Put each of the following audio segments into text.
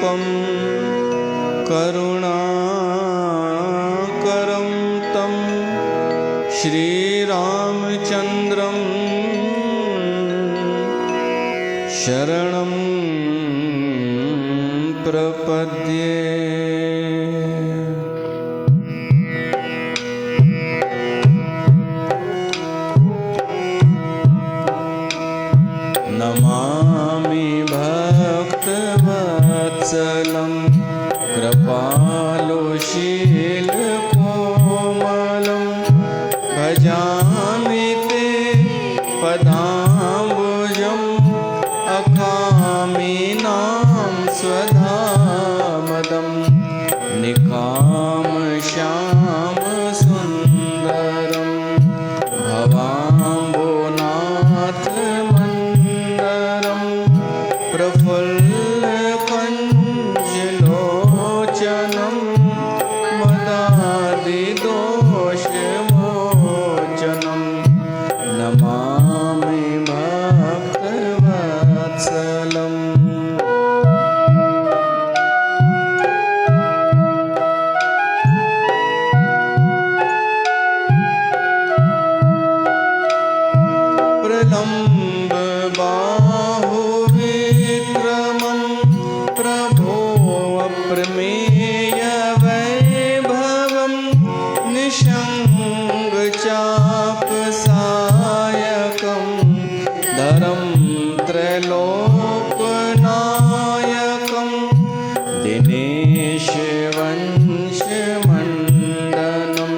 त्र्यम्बकं करुणाकरं तं श्रीरामचन्द्रं शरणं प्रपद्ये। नमामि भक्तवत्सलं कृपालुशीलकोमलं भजामि ते पदाम्बुजम् अकामिनां स्वधामदं निकामश्यामसुन्दरं भवाम्बुनाथमन्दरं प्रफुल्लकुञ्जलोचनं मदादिदोषमोचनं नमामि भक्तवत्सलम्। प्रलम्बबाहुविक्रमं प्रभो अप्रमेयवैभवं निःशङ्गचापसायकं धरं त्रैलोकनायकं दिनेशवंशमण्डनं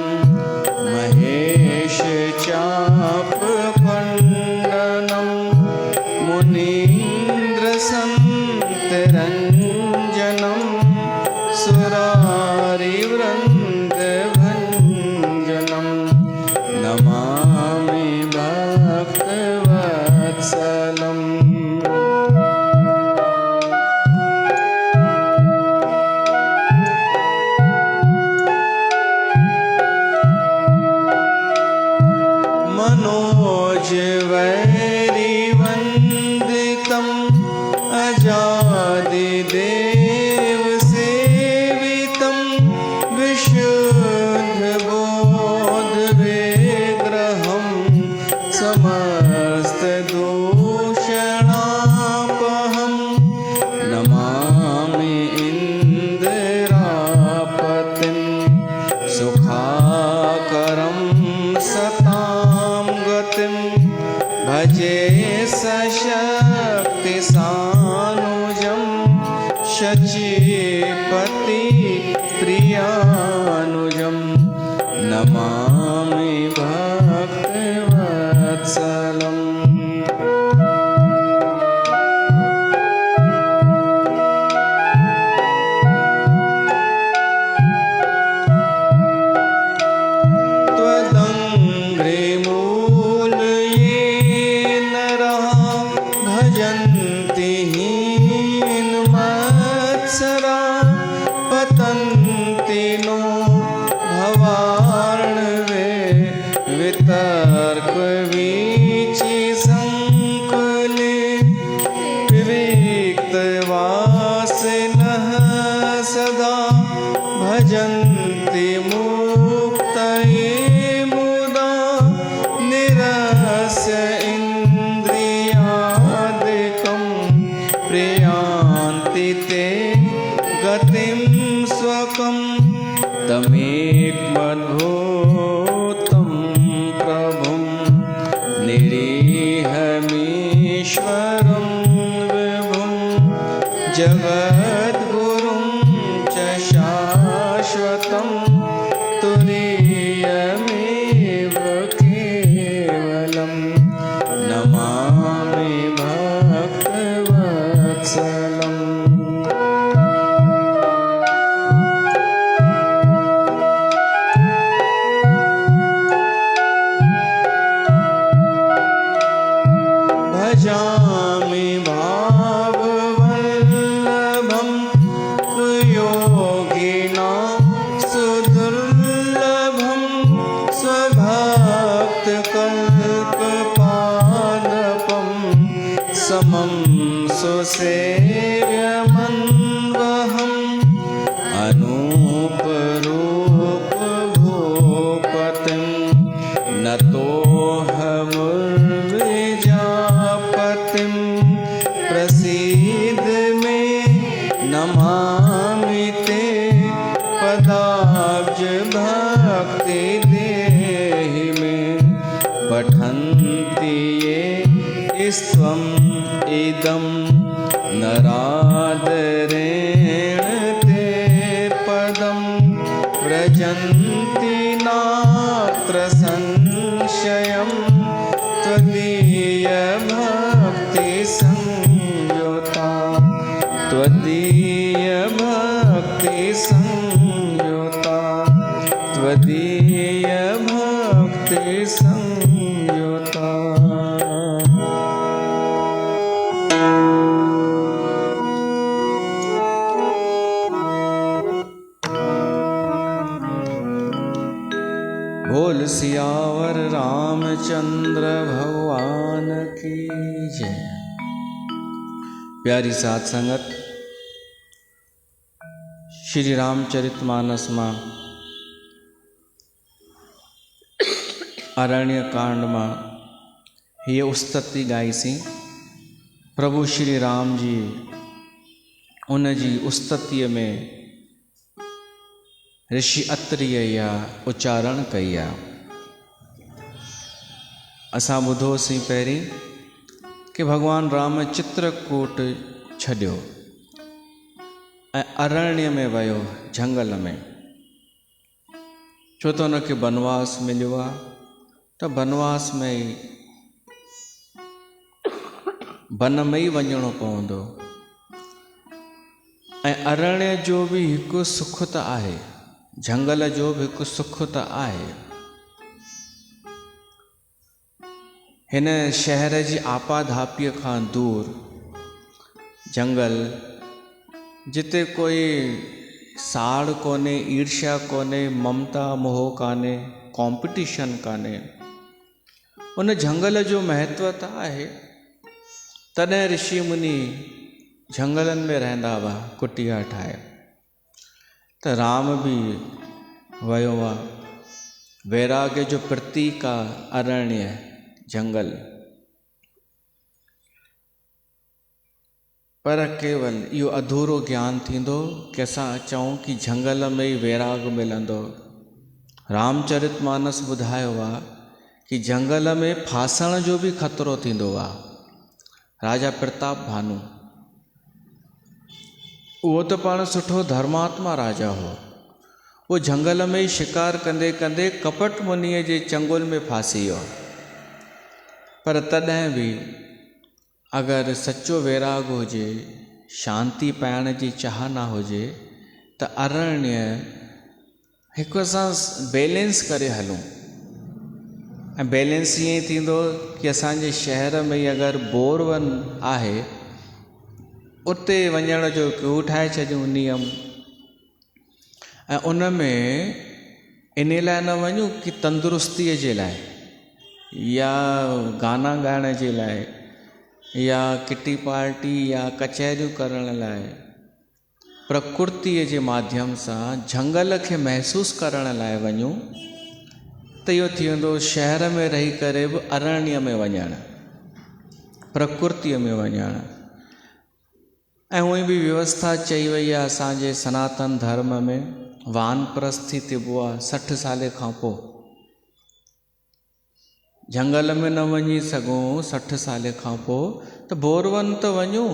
महेशचापखण्डनं मुनीन्द्रसन्तरञ्जनं सुरारिवृन्दभञ्जनं नमामि भक्तवत्सलम्। मनोजवैरिवन्दितम् अजादिदेवसेवितं विशुद्धबोधविग्रहं समस्तदूषणापहं नमामि इन्द्रापतिं सुखाकरं सतां गतिं भजे सशक्तिसानुजं शचीपति प्रियानुजं नमामि भक्तवत्सलम्। भजन्ति हीनमत्सरा पतन्ति नो भवार्णवे वितर्कवीचिसङ्कुले विविक्तवासिनः सदा भजन्ति मुक्तये मुदा निरस्य प्रियान्ति ते गतिं स्वकं तमेकमद्भुतं प्रभुं निरीहमीश्वरं विभुं जगद्गुरुं च शाश्वतं तुरीयमेव केवलं नमामि भक्तवत्सलम्। भजामि भाववल्लभं सुयोगिनां सुदुर्लभं स्वभक्तकल्पपादपं समं सुसेव्यमन्वहं व्रजन्ति ये स्त्वम् इदं नरादरेण ते पदं व्रजन्ति नात्र संशयं त्वदीय भक्ति संयुता त्वदीय भक्ति संयुता त्वदीय भक्ति संयुता। बोल सियावर रामचंद्र भगवान की जय। प्यारी साथ संगत, श्री रामचरितमानस में अरण्य कांड में ये उस्तति गाई सी। प्रभु श्री राम जी उन जी उस्तति में ऋषि अत्रिय या उच्चारण कई आ। असां ॿुधोसीं पहिरीं कि भगवान राम चित्रकूट छॾियो ऐं अरण्य में वियो, झंगल में। छो त हुनखे बनवास मिलियो आहे, त बनवास में ई वन में ई वञिणो पवंदो। ऐं अरण्य जो बि हिकु सुख त आहे, झंगल जो बि हिकु सुख त आहे। हिन शहर जी आपाधापीअ खां दूर जंगल, जिते कोई साड़ कोन्हे, ईर्ष्या कोन्हे, ममता मोह कान्हे, कॉम्पिटिशन कान्हे, उन झंगल जो महत्व त आहे। तॾहिं ऋषि मुनि झंगलनि में रहंदा हुआ, कुटिया ठाहे। त राम भी वयो आ। वैराग्य जो प्रतीक आ अरण्य, जंगल। पर केवल इहो अधूरो ज्ञान थींदो कि असां चऊं कि झंगल में ई वैराग मिलंदो। रामचरितमानस ॿुधायो आहे कि झंगल में फासण जो भी खतरो थींदो आहे। राजा प्रताप भानु उहो त पाण सुठो धर्मात्मा राजा हो। वो झंगल में ही शिकार कंदे कंदे कपट मुनीअ जे चंगुल में फासी वियो। पर तॾहिं बि अगरि सच्चो वैराग हुजे, शांति पाइण जी चाहना हुजे, त अरण्य हिकु असां बैलेंस करे हलूं। ऐं बैलेंस ईअं थींदो कि असांजे शहर में ई अगरि बोरवन आहे, उते वञण जो हू ठाहे छॾियूं नियम। ऐं उन में इन लाइ न वञूं कि तंदुरुस्तीअ जे लाइ, या गाना ॻाइण जे लाइ, या किटी पार्टी, या कचहरियूं करण लाइ। प्रकृतिअ जे माध्यम सां झंगल खे महसूसु करण लाइ वञूं, त इहो थी वेंदो शहर में रही करे बि अरण्य में वञणु, प्रकृतिअ में वञणु। ऐं उहे बि व्यवस्था चई वई आहे असांजे सनातन धर्म में, वानप्रस्थी थिबो आहे 60 साल खां पोइ। झंगल में न वञी सघूं 60 साल खां पोइ, त बोरवन त वञूं,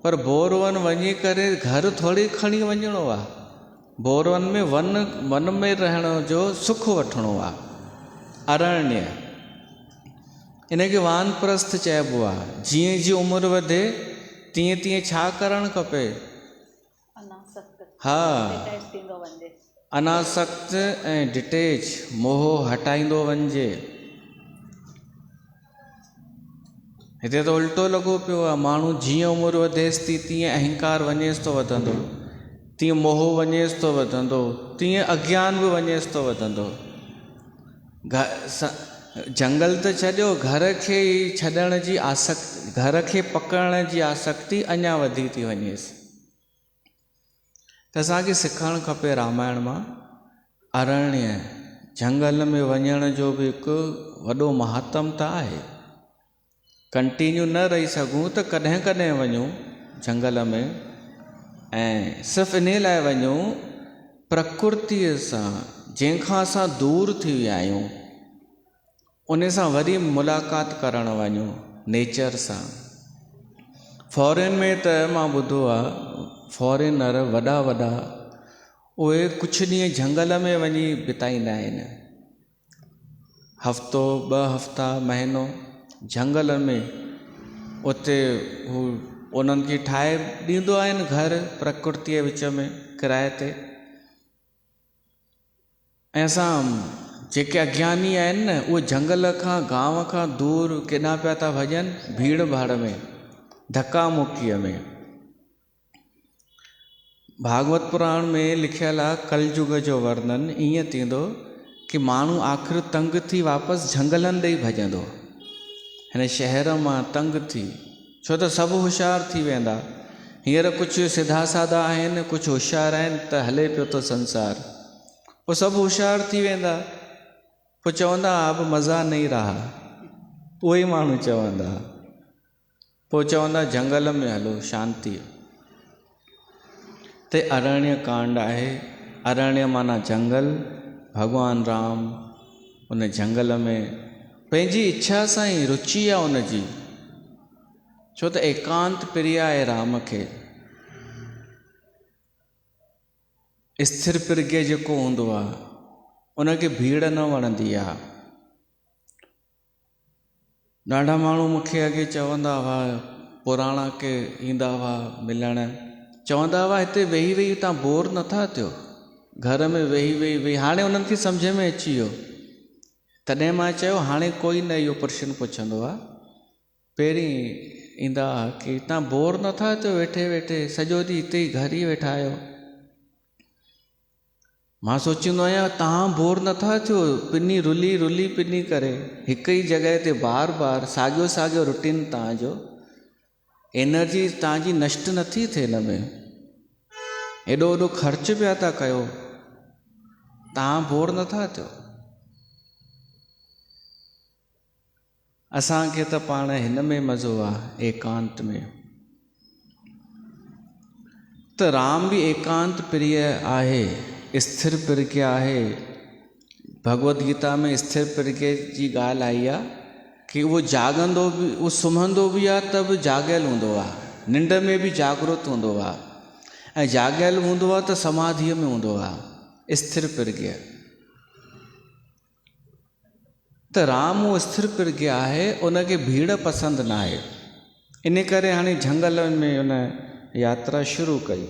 पर बोरवन वञी करे घर थोड़ी खणी वञिणो आहे। बोरवन में वन में रहण जो सुख वठिणो आहे, अरण्य। इनखे वानप्रस्थ चइबो आहे। जीअं जीअं उमिरि वधे तीअं तीअं छा करणु खपे? हा, अनासक्त ऐं डिटेच, मोह हटाईंदो वञिजे। हिते त उल्टो लॻो पियो आहे। माण्हू जीअं उमिरि वधेसि थी तीअं अहंकार वञेसि थो वधंदो, तीअं मोह वञेसि थो वधंदो, तीअं अज्ञान बि वञेसि थो वधंदो। जंगल त छॾियो, घर खे ई छॾण जी आसक्ति, घर खे पकड़ण जी आसक्ति अञा वधी थी वञेसि। त असांखे सिखणु खपे रामायण मां, अरण्य झंगल में वञण जो बि हिकु वॾो महत्व त आहे। कंटिन्यू न रही सघूं त कॾहिं कॾहिं वञूं झंगल में, ऐं सिर्फ़ु इन लाइ वञूं प्रकृतिअ सां जंहिंखां असां दूर थी विया आहियूं उन सां वरी मुलाक़ात करणु वञूं नेचर सां। फॉरेन में त मां ॿुधो आहे फॉरेनर वॾा वॾा उहे कुझु ॾींहं झंगल में वञी बिताईंदा आहिनि, हफ़्तो 2 हफ़्ता महीनो झंगल में उते हू उन्हनि खे ठाहे ॾींदो आहिनि घर प्रकृतिअ विच में किराए ते। ऐं असां जेके अज्ञानी आहिनि न उहे झंगल खां गांव खां दूर केॾांहुं पिया था भॼनि, भीड़ भाड़ में धक्का मुक्कीअ में। भागवत पुराण में लिखियलु आहे कलयुग जो वर्णन ईअं थींदो कि माण्हू आख़िर तंग थी वापसि झंगलनि ॾे ई भॼंदो, हिन शहर मां तंग थी, छो त सभु होशियार थी वेंदा। हींअर कुझु सिधा साधा आहिनि, कुझु होशियार आहिनि त हले पियो थो संसार, पोइ सभु होशियार थी वेंदा, पोइ चवंदा अब मज़ा नहीं रहा, उहे ई माण्हू चवंदा, पोइ चवंदा झंगल में हलो शांति। ते अरण्य कांड आहे, अरण्य माना जंगल। भगवान राम उन जंगल में पंहिंजी इच्छा सां ई रुचि आहे उनजी, छो त एकांत प्रिय आहे राम खे। स्थिर प्रज्ञ जेको हूंदो आहे उनखे भीड़ न वणंदी आहे। ॾाढा माण्हू मूंखे अॻे चवंदा हुआ, पुराणा के ईंदा हुआ मिलण, चवंदा हुआ हिते वेही वेही तव्हां बोर नथा थियो, घर में वेही वेही वेही। हाणे उन्हनि खे सम्झ में अची वियो, तॾहिं मां चयो हाणे कोई न इहो प्रश्न पुछंदो आहे। पहिरीं ईंदा कि तव्हां बोर नथा थियो वेठे वेठे, सॼो ॾींहुं हिते ई घर ई वेठा आहियो। मां सोचींदो आहियां तव्हां बोर नथा थियो, पिनी रुली रुली पिनी करे हिकु ई जॻह ते बार बार साॻियो साॻियो रूटीन तव्हांजो, एनर्जी तव्हांजी नष्ट नथी थिए हिन में, एॾो वॾो ख़र्च पिया था कयो, तव्हां बोर नथा थियो। असांखे त पाण हिन में मज़ो आहे एकांत में। त राम बि एकांत प्रिय आहे, स्थिर प्रज्ञ आहे। भगवत गीता में स्थिर प्रज्ञ जी ॻाल्हि आई आहे कि उहो जाॻंदो बि, उहो सुम्हंदो बि आहे त बि जाॻियल हूंदो आहे, निंड में बि जागृत हूंदो आहे, ऐं जाॻियल हूंदो आहे त समाधीअ में हूंदो आहे, स्थिर प्रज्ञ। त राम उहो स्थिर प्रज्ञ आहे, उनखे भीड़ पसंदि न आहे। इन करे हाणे झंगल में उन यात्रा शुरू कई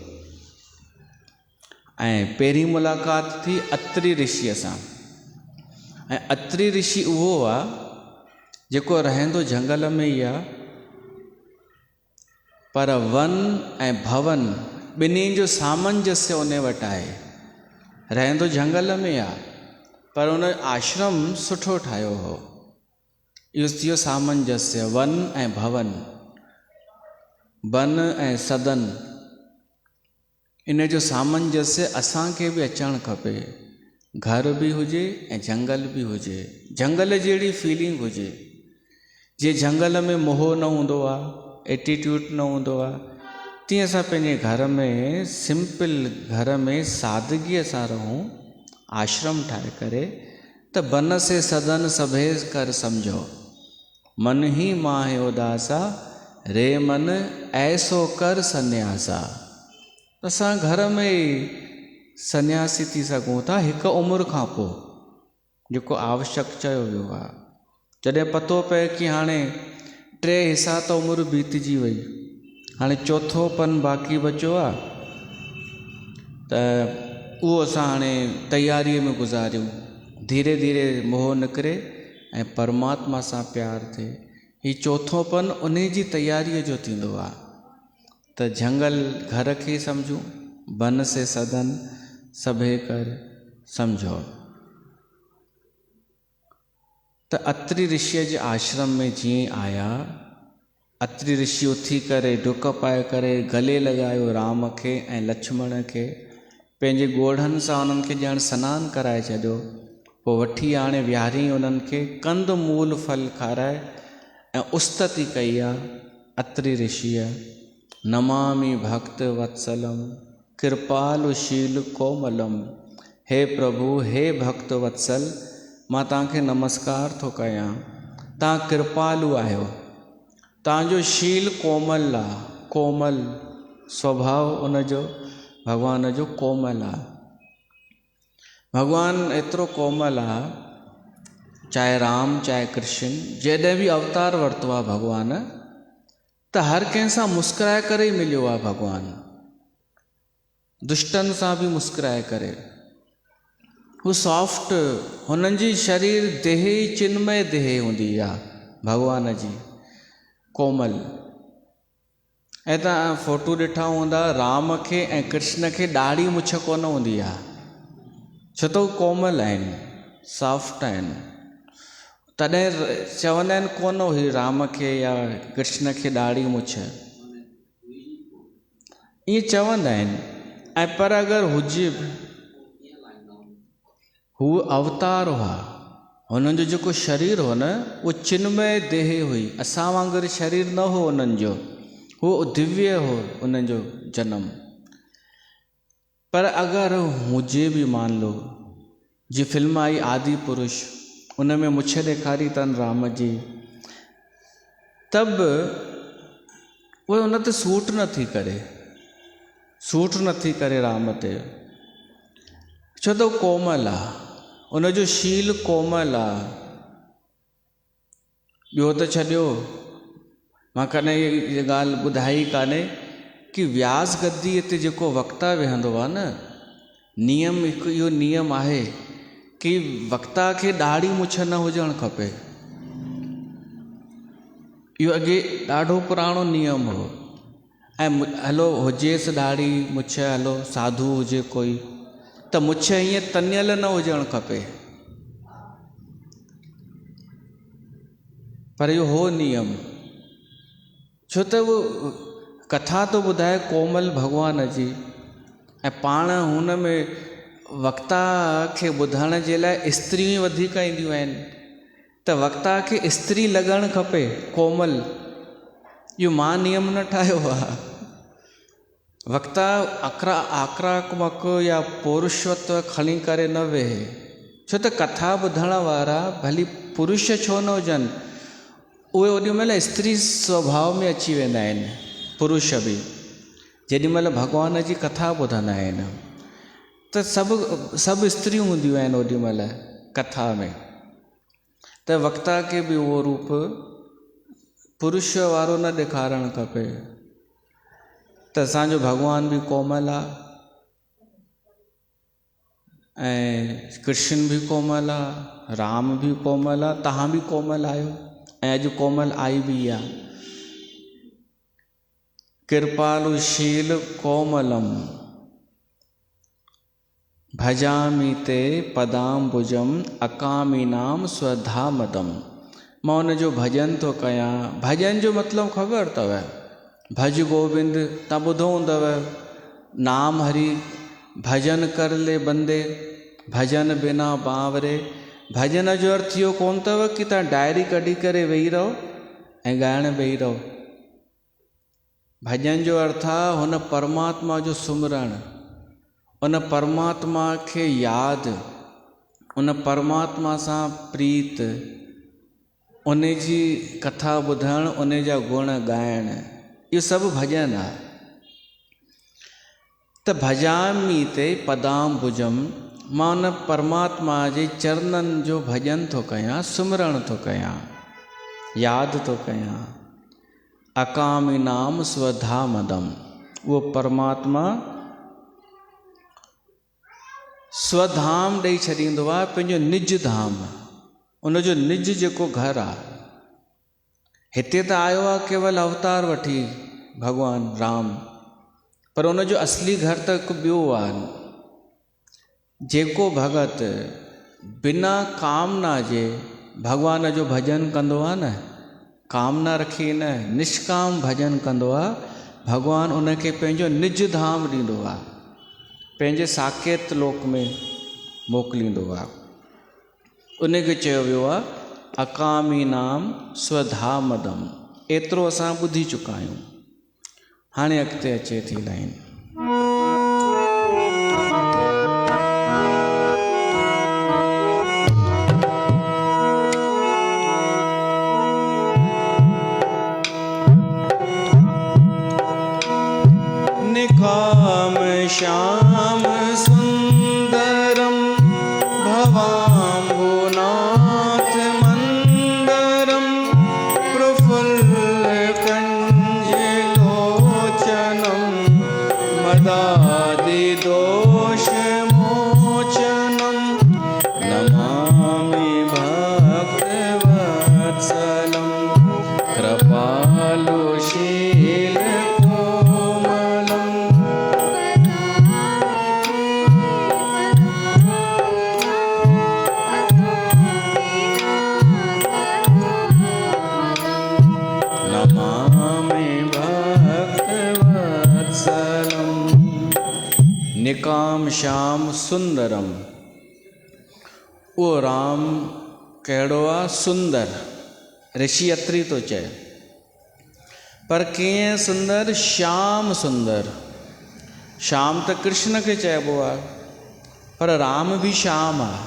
ऐं पहिरीं मुलाक़ात थी अत्रि ऋषिअ सां। ऐं अत्रि ऋषि उहो आहे जेको रहंदो झंगल में ई आहे, पर वन ऐं भवन ॿिन्हिनि जो सामंजस्य उन वटि आहे। रहंदो झंगल में आहे पर उन आश्रम सुठो ठाहियो हो, इहो थियो सामंजस्य। वन ऐं भवन, वन ऐं सदन, इन जो सामंजस्य असांखे बि अचणु खपे। घर बि हुजे ऐं झंगल बि हुजे, झंगल जहिड़ी फीलिंग हुजे। जीअं झंगल में मोह न हूंदो आहे, एटीट्यूड न हूंदो आहे, तीअं असां पंहिंजे घर में सिंपल घर में सादगीअ सां रहूं, आश्रम ठाहे करे। त बन से सदन सभे कर समझो, मन ही माहे उदासा, रे मन ऐसो कर सन्यासा। असां घर में सन्यासी थी सघूं था हिकु उमिरि खां पोइ, जेको आवश्यक चयो वियो आहे। जॾहिं पतो पए कि हाणे 3 हिसा त उमिरि बीतजी वई, हाणे चौथोपन बाक़ी बचियो आहे, त उहो असां हाणे तयारीअ में गुज़ारियूं। धीरे धीरे मोह निकिरे ऐं परमात्मा सां प्यार थिए, हीउ चौथोपन उन जी तयारीअ जो थींदो आहे। त झंगल घर खे सम्झूं, बन से सदन सभे कर सम्झो। त अत्रि ऋषिअ जे आश्रम में जीअं आया, अत्रि ऋषि उथी करे डुक पाए करे गले लॻायो राम खे ऐं लक्ष्मण खे, पंहिंजे ॻोढ़नि सां उन्हनि खे ॼण सनानु कराए छॾियो। पोइ वठी आणे विहारियईं उन्हनि खे, कंद मूल फल खाराए ऐं उस्तति कई आहे अत्रि ऋषिअ। नमामि भक्त वत्सलम कृपालु शील कोमलम, हे प्रभु हे भक्त वत्सल, मां तव्हांखे नमस्कार थो कयां, तव्हां कृपालु आहियो, तव्हांजो शील कोमल आहे, कोमल स्वभाव उनजो भगवान जो कोमल आहे। भगवान एतिरो कोमल आहे, चाहे राम चाहे कृष्ण जॾहिं बि अवतार वरितो आहे भगवान, त हर कंहिंसां मुस्कुराए करे ई मिलियो आहे भगवान, दुष्टनि सां बि मुस्कुराए करे। हू सॉफ्ट, हुननि जी शरीर देह ई चिन्मय देह हूंदी आहे भगवान जी, कोमल। ऐं तव्हां फोटू ॾिठा हूंदा राम खे ऐं कृष्ण खे ॾाढ़ी मुछ कोन हूंदी आहे, छो त हू कोमल आहिनि, सॉफ्ट आहिनि। तॾहिं चवंदा आहिनि कोन हुई राम खे या कृष्ण खे ॾाढ़ी मुछ, ईअं चवंदा आहिनि। ऐं पर अगरि हुजे बि, हू अवतार हुआ, हुननि जो जेको शरीर हो न उहो चिन्मय देह हुई, असां वांगुरु शरीर न हो उन्हनि जो, हू दिव्य हो उन्हनि जो जनम। पर अगरि हुजे बि, मान लो जी फिल्म आई आदि पुरुष, उन में मुछ ॾेखारी अथनि राम जी, तब उहे उन ते सूट नथी करे, सूट नथी करे राम ते, छो त कोमल आहे, उनजो शील कोमल आहे। ॿियो त छॾियो, मां कॾहिं इहा ॻाल्हि ॿुधाई कान्हे कि व्यास गद्दीअ ते जेको वक्ता वेहंदो आहे न, नियम हिकु इहो नियम आहे कि वक्ता खे ॾाढ़ी मुछ न हुजणु खपे। इहो अॻे ॾाढो पुराणो नियम हो। ऐं हलो हुजेसि ॾाढ़ी मुछ, हलो साधू हुजे कोई, त मुछ हीअं तनियल न हुजणु खपे, पर इहो हो नियम, छो त उहो कथा तो ॿुधाए कोमल भगवान जी। ऐं पाण हुन में वक्ता खे ॿुधण जे लाइ स्त्रियूं वधीक ईंदियूं आहिनि, त वक्ता खे स्त्री लॻणु खपे, कोमल। इहो मां नियम न ठाहियो आहे। वक्ता आक्रामक या पौरुषत्व खणी करे न वेहे, छो त कथा ॿुधण वारा भली पुरुष छो न हुजनि, उहे ओॾी महिल स्त्री स्वभाव में अची वेंदा आहिनि। पुरुष बि जेॾी महिल भगवान जी कथा ॿुधंदा आहिनि त सभु स्त्रियूं हूंदियूं आहिनि ओॾी महिल कथा में, त वक्ता खे बि उहो रूप पुरुष वारो न ॾेखारणु खपे। त असांजो भगवान बि कोमल आहे, ऐं कृष्ण बि कोमल आहे, राम बि कोमल आहे, तव्हां बि कोमल आहियो, ऐं अॼु कोमल आई बि आहे। कृपालुशील कोमलम भजामि ते पदाम्बुजम अकामीनाम स्वधामदम। मां उनजो भजन थो कयां। भजन जो मतिलबु ख़बर अथव, भज गोविंद तव्हां ॿुधो हूंदव, नाम हरि भजन कर ले बंदे, भजन बिना बावरे। भजन जो अर्थ इहो कोन अथव कि तव्हां डायरी कढी करे वेही रहो ऐं ॻाइणु वेही रहो। भजन जो अर्थ आहे हुन परमात्मा जो सुमिरणु, उन परमात्मा खे यादि, उन परमात्मा सां प्रीत, उन जी कथा ॿुधणु, उन जा गुण ॻाइणु, इहो सभु भॼन आहे। त भजामि ते पदाम्बुजम, मां उन परमात्मा जे चरणनि जो भॼन थो कयां, सुमिरणु थो कयां, यादि थो कयां। अकामी नाम स्वधामदम, उहो परमात्मा स्वधाम ॾेई छॾींदो आहे, पंहिंजो निज धाम, उनजो निज जेको घरु आहे। हिते त आयो आहे केवल अवतार वठी भॻवानु राम, पर उनजो असली घरु त हिकु ॿियो आहे। जेको भगत बिना कामना जे भॻवान जो भॼन कंदो आहे न, कामना रखी न, निष्काम भॼन कंदो आहे, भॻवानु उनखे पंहिंजो निज धाम ॾींदो आहे, पंहिंजे साकेत लोक में मोकिलींदो आहे। उनखे चयो वियो आहे अकामी नाम स्वधामदम। एतिरो असां ॿुधी चुका आहियूं। हाणे अॻिते अचे थी लाइन। श्याम सुंदरम भवाम्बुनाथ मंदरम प्रफुल्ल कंजलोचनम मदादि दोष मोचनम नमामि भक्तवत्सलम कृपालु शील कोमलम। नमामि भक्तवत्सलम। निकाम श्याम सुंदरम, वो राम कहिड़ो आहे सुंदर। ऋषि अत्री तो चए, पर कीअं सुंदर? श्याम सुंदर। श्याम त कृष्ण खे चइबो आहे, पर राम भी श्याम आहे,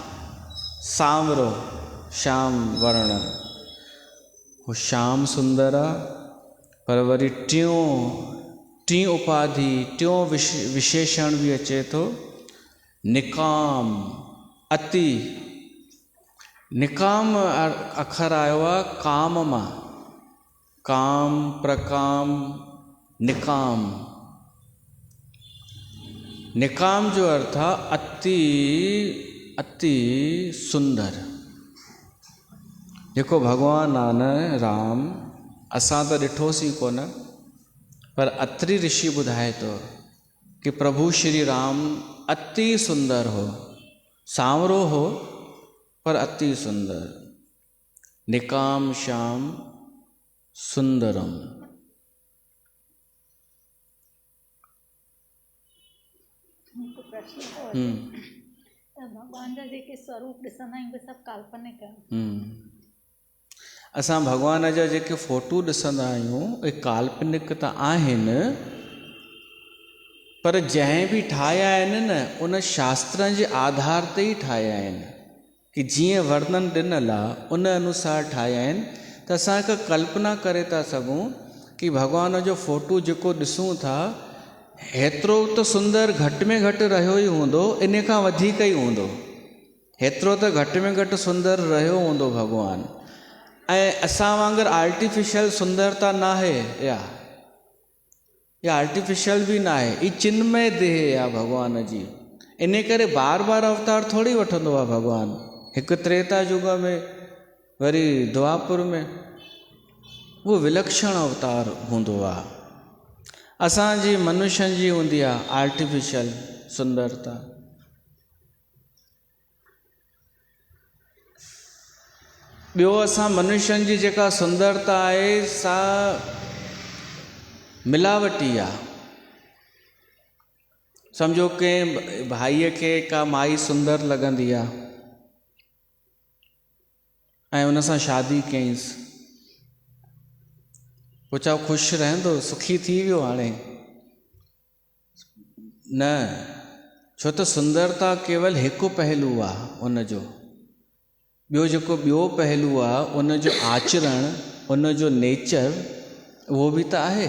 सांवरो श्याम वर्ण। वो श्याम सुंदर आहे, पर वरी टी उपाधि टियों विशेषण भी अचे थो, निकाम अति। निकाम अखर आयो आहे काम मां, काम प्रकाम निकाम। निकाम जो अर्थ आहे अति अति सुंदर। जेको भगवान आहे न राम, असां त ॾिठोसीं कोन, पर अत्रि ऋषि ॿुधाए थो कि प्रभु श्री राम अति सुंदर हो, सांवरो हो पर अति सुंदर। निकाम श्याम सुंदरम। भगवान जा जेके स्वरूप ॾिसंदा आहियूं उहे सभु काल्पनिक आहिनि। असां भगवान जा जेके फोटू ॾिसंदा आहियूं उहे काल्पनिक त आहिनि, पर जंहिं बि ठाहिया आहिनि न उन शास्त्रनि जे आधार ते ई ठाहिया आहिनि, कि जीअं वर्णन ॾिनल आहे उन अनुसार ठाहिया आहिनि। त असां हिकु कल्पना करे था सघूं कि भगवान जो फोटू जेको ॾिसूं था हेतिरो त सुंदर घटि में घटि रहियो ई हूंदो, इन खां वधीक ई हूंदो। हेतिरो त घटि में घटि सुंदर रहियो हूंदो भगवान। ऐं असां वांगुरु आर्टिफिशियल सुंदरता न आहे, या आर्टिफिशियल बि न आहे, ई चिन्मय देह आहे भगवान जी। इन करे बार बार अवतार थोड़ी वठंदो आहे भगवान। हिकु त्रेता युग में, वरी द्वापुर में, वो विलक्षण अवतार हूंदो आहे। असांजी मनुष्यनि जी हूंदी आहे आर्टिफिशियल सुंदरता। ॿियो असां मनुष्यनि जी जेका सुंदरता आहे सा मिलावटी आहे। सम्झो कंहिं भाईअ खे का माई सुंदर लॻंदी आहे ऐं उन सां शादी कयईंसि, पोइ छा ख़ुशि रहंदो, सुखी थी वियो हाणे? न, छो त सुंदरता केवल हिकु पहलू आहे उनजो। ॿियो जेको ॿियो पहलू आहे उनजो आचरण, उनजो नेचर, उहो बि त आहे।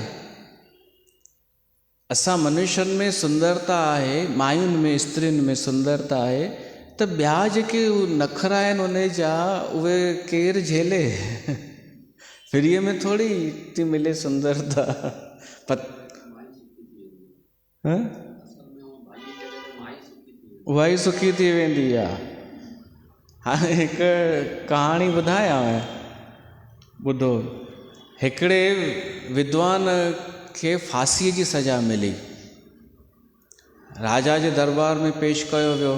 असां मनुष्यनि में सुंदरता आहे, मायुनि में, स्त्रियुनि में सुंदरता आहे, त ॿिया जेके नखरा आहिनि उन जा उहे केरु झेले? फ्रीअ में थोड़ी थी मिले सुंदरता। उहा ई सुखी थी वेंदी आहे। हाणे हिकु कहाणी ॿुधायां, ॿुधो। हिकिड़े विद्वान खे फांसीअ जी सज़ा मिली, राजा जे दरबार में पेश कयो वियो।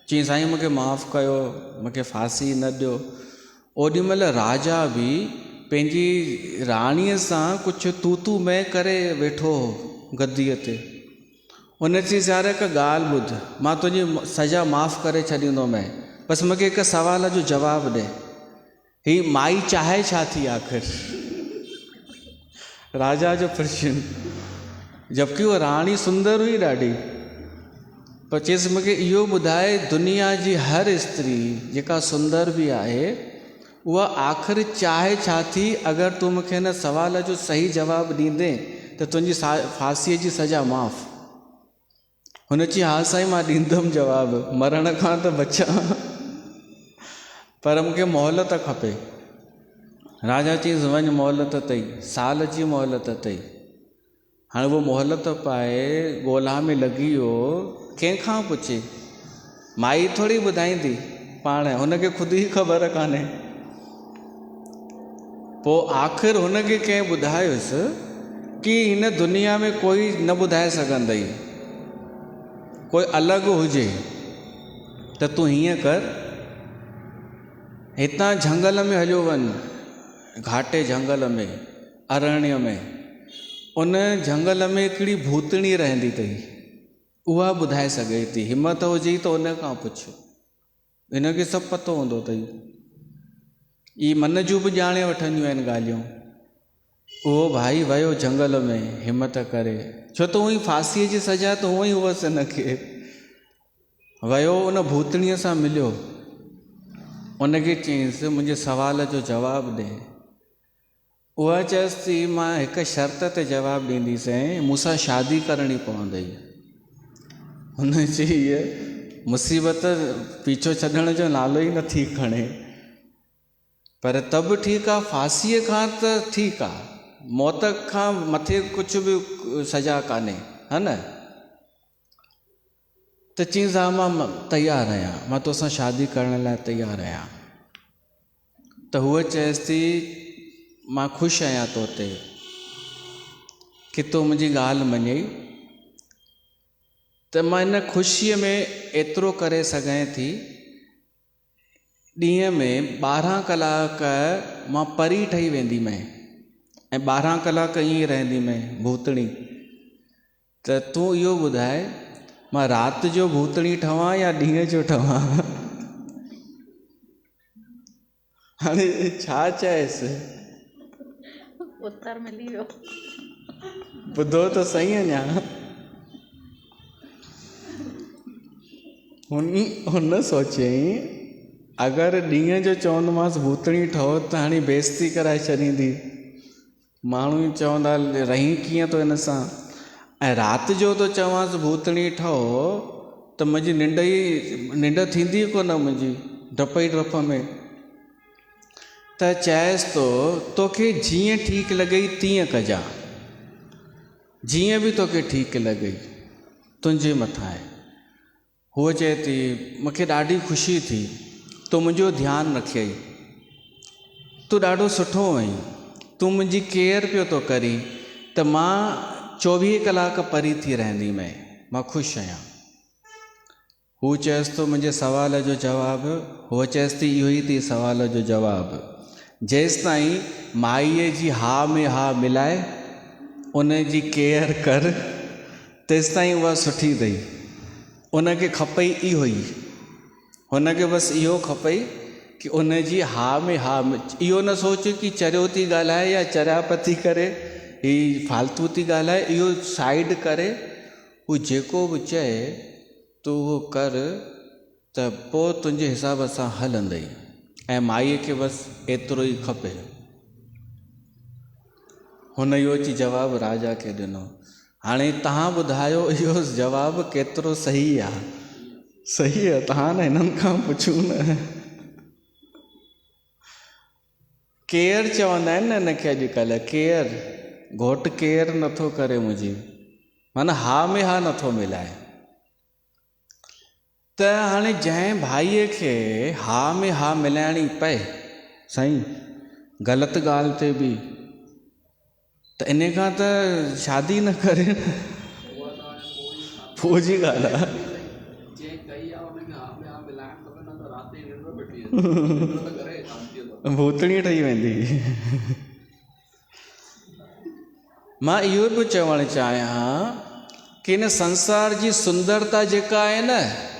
चई साईं मूंखे माफ़ु कयो, मूंखे फांसी न ॾियो। ओॾीमहिल राजा बि पंहिंजी राणीअ सां कुझु तूतू में करे वेठो हो गद्दीअ ते। उन चई यार हिकु ॻाल्हि ॿुध, मां तुंहिंजी सज़ा माफ़ु करे छॾींदोमांइ, बसि मूंखे हिकु सवाल जो जवाबु ॾे, ही माई चाहे छा थी आख़िर? राजा जो प्रश्न, जबकि उहा राणी सुंदर हुई ॾाढी, पर चयसि मूंखे इहो ॿुधाए दुनिया जी हर स्त्री जेका सुंदर बि आहे उहा आख़िर चाहे छा थी? अगरि तूं मूंखे हिन सवाल जो सही जवाबु ॾींदे त त तुंहिंजी फांसीअ जी सज़ा माफ़। हुन चई हा साईं मां ॾींदुमि जवाबु, मरण खां त बचा, पर मूंखे मोहलत खपे। राजा चईंसि वञ मोहलत अथई, साल जी मोहलत अथई। हाणे उहो मोहलत पाए ॻोल्हा में लॻी वियो, कंहिंखां पुछे, माई थोरी ॿुधाईंदी पाण, हुनखे ख़ुदि ई ख़बर कान्हे। पोइ आख़िर हुनखे कंहिं ॿुधायुसि कि हिन दुनिया में कोई न ॿुधाए सघंदई, कोई अलॻि हुजे त तूं हीअं कर, हितां झंगल में हलियो वञ, घाटे झंगल में, अरण्य में, उन झंगल में हिकिड़ी भूतणी रहंदी अथई, उहा ॿुधाए सघे थी, हिमत हुजे त उन खां पुछ, हिनखे सभु पतो हूंदो अथई। ई मन जूं बि ॼाणे वठंदियूं आहिनि ॻाल्हियूं। उहो भाई वियो झंगल में हिमत करे, छो त उहो ई फांसीअ जी सज़ा त उहो ई हुअसि हिनखे। वियो उन भूतणीअ सां मिलियो, उनखे चयईंसि मुंहिंजे सुवाल जो जवाबु ॾे। उहा चयसि थी मां हिकु शर्त ते जवाबु ॾींदीसीं, मूंसां शादी करणी पवंदई। हुन चई हीअ मुसीबत पीछो छॾण जो नालो ई नथी खणे, पर त बि ठीकु आहे, फांसीअ खां त ठीकु आहे, मौत खां मथे कुझु बि सज़ा कान्हे, हा न। त चईंसि हा मां तयारु आहियां, मां तोसां शादी करण लाइ तयारु आहियां। त हूअ चएसि थी मां ख़ुशि आहियां तो ते कि तूं मुंहिंजी ॻाल्हि मञई, त मां इन ख़ुशीअ में एतिरो करे सघां थी, ॾींहं में 12 कलाक मां परी ठही वेंदी मैं, ऐं 12 कलाक ईअं रहंदी मैं भूतणी। त तूं इहो ॿुधाए मां राति जो भूतणी ठवां या ॾींहं जो ठवां? हाणे छा चएसि, उत्तर मिली वियो। ॿुधो त सही अञा। हुन सोचियईं अगरि ॾींहं जो चवंदोमांसि भूतणी ठहो त हाणे बेइज़ती कराए छॾींदी, माण्हू चवंदा रही कीअं तो हिन सां, ऐं राति जो तो चवांसि भूतणी ठहो त मुंहिंजी निंड थींदी कोन, मुंहिंजी डप ई डप में। त चएसि तो तोखे जीअं ठीकु लॻई तीअं कजां, जीअं बि तोखे ठीकु लॻई, तुंहिंजे मथां आहे। हूअ चए थी मूंखे ॾाढी ख़ुशी थी, तूं मुंहिंजो ध्यानु रखियई, तूं ॾाढो सुठो आहीं, तूं मुंहिंजी केयर पियो तो करी, त मां 24 कलाक परी थी रहंदी मां ख़ुशि आहियां। हू चएसि थो मुंहिंजे सवाल जो जवाबु, हूअ चएसि थी इहो ई थी सवाल जो जवाबु, जेसि ताईं माईअ जी हा में हा मिलाए उन जी केयर कर, तेसि ताईं उहा सुठी अथई। उनखे खपई इहो ई, हुनखे बसि इहो खपई कि उन जी हा में हा, इहो न सोचे कि चरियो थी ॻाल्हाए या चरियापती करे, ही फालतू थी ॻाल्हाए, इहो साइड करे, हू जेको बि चए तूं उहो कर, त पोइ तुंहिंजे हिसाब सां हलंदई। ऐं माईअ खे बसि एतिरो ई खपे। हुन इहो अची जवाबु राजा खे ॾिनो। हाणे तव्हां ॿुधायो इहो जवाबु केतिरो सही आहे? सही आहे, तव्हां न हिननि खां पुछूं न। केयर चवंदा आहिनि न हिनखे अॼुकल्ह, केयर, घोटु केयर नथो करे मुंहिंजी, माना हा में हा नथो मिलाए। त हाणे जंहिं भाईअ खे हा में हा मिलाइणी पए साईं ग़लति ॻाल्हि ते बि, त इन खां त शादी न करे न, पोइ जी ॻाल्हि आहे। भूतणी ठही वेंदी। मां इहो बि चवणु चाहियां कि हिन संसार जी सुंदरता जेका आहे न,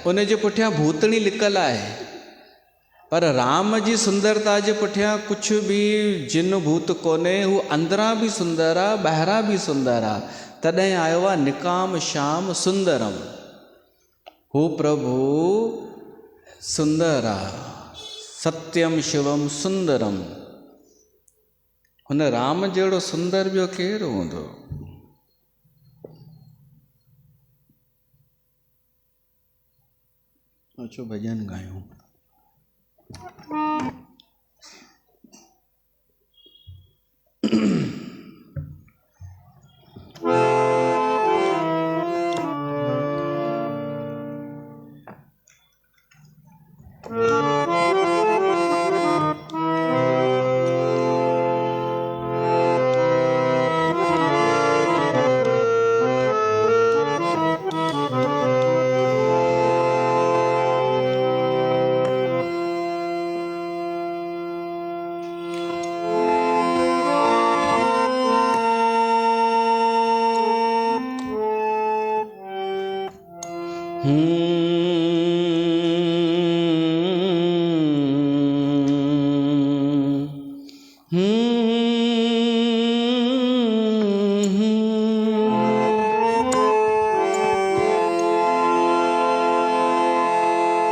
उन जे पुठियां भूतणी लिकल आहे, पर राम जी सुंदरता जे पुठियां कुझु बि जिन भूत कोन्हे। हू अंदरां बि सुंदर आहे, ॿाहिरां बि सुंदर आहे, तॾहिं आयो आहे निकाम श्याम सुंदरम। हू प्रभु सुंदर आहे, सत्यम शिवम सुंदरम। हुन राम जहिड़ो सुंदर ॿियो केरु हूंदो? अचो भजन गायूं।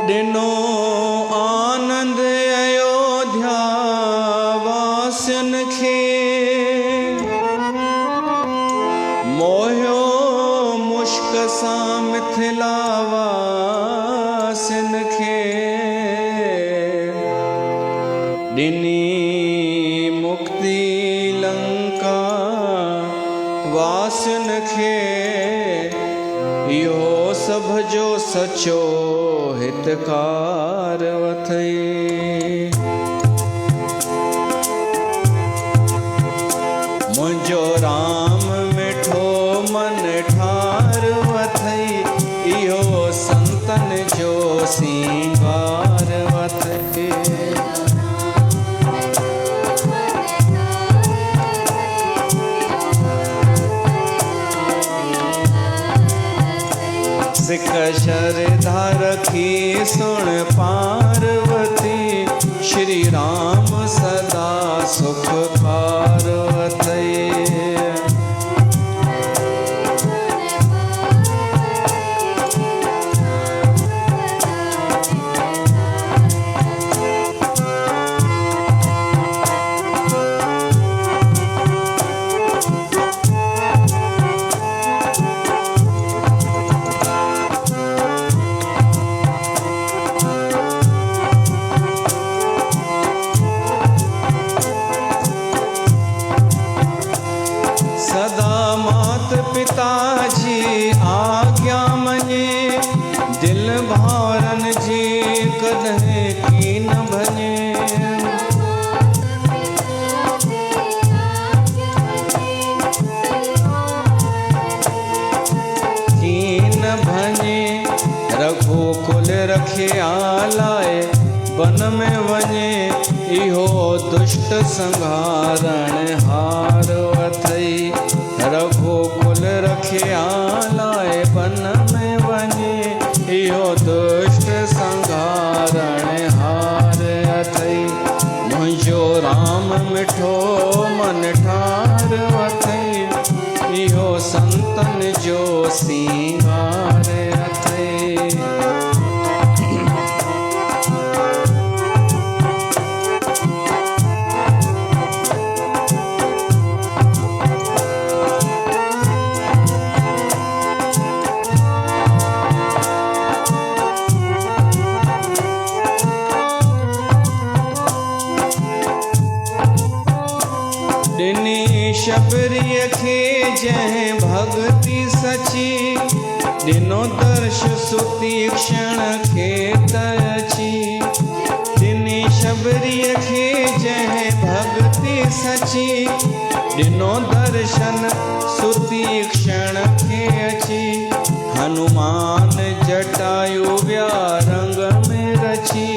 दिनो आनंद अयोध्या वासिन खे, मोहियो मुश्क सां मिथिला वासिन खे, ॾिनी मुक्ति लंका वासिन खे, इहो सभ जो सचो हितकार वथई। मुंहिंजो राम मिठो मन ठार वथई, इहो संतन जो सिंगार वथई। सिक श्रद्धा रखी सुण पार्वती, श्री राम सदा सुख पार्वती। पिताजी आज्ञा मञे, दिल भावरन जी कॾहिं कीन भञे। कीन भञे रघुकुल रखे आलाए, वन में वञे इहो दुष्ट संहारण हार वथई। रघुकुल रखे आलाए, वन में वञे इहो दुष्ट संहारण हार अथई। मुंहिंजो राम मिठो मन ठार वथई, इहो संतन जो सिंगार अथई। शबरीअ खे जंहिं भक्ति सची, ॾिनो दर्श सुतीक्षण खे तची। ॾिनी शबरीअ खे जंहिं भक्ति सची, ॾिनो दर्शन सुतीक्षण खे अची। हनुमान जटायु विया रंग में रची,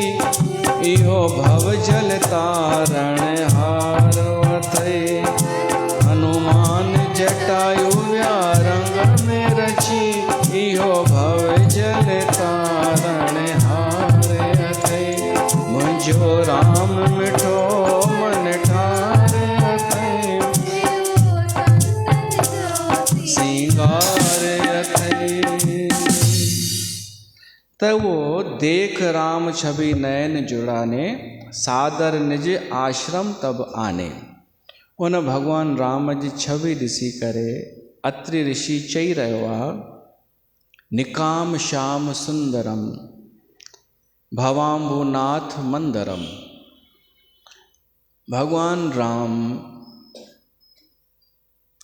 इहो भव जल तारण हार वथई। हनुमान जटायु विया रंग में रची, इहो भव जल तारण हार अथई। मुंहिंजो राम मिठो मन ठार अथई, सिंगार अथई। त वो देख राम छवि नयन जुड़ाने, सादर निज आश्रम तब आने। उन भगवान राम जी छवि ॾिसी करे अत्रि ऋषि चई रहियो आहे, निकाम श्याम सुंदरम भवाम्बुनाथ मंदरम। भगवान राम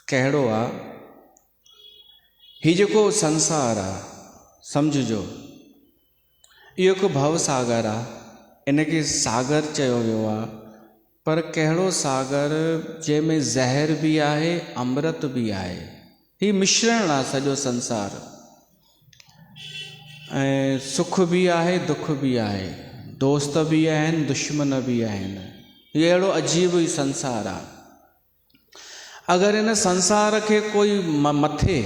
कहिड़ो आहे, हीउ जेको संसार आहे सम्झिजो इहो हिकु भव सागर आहे। इनखे सागर चयो वियो आहे, पर कहिड़ो सागर जंहिंमें ज़हर बि आहे अमृत बि आहे। हीउ मिश्रण आहे सॼो संसार, ऐं सुख बि आहे दुख बि आहे, दोस्त बि आहिनि दुश्मन बि आहिनि। हीउ अहिड़ो अजीब ई संसार आहे। अगरि हिन संसार खे कोई मथे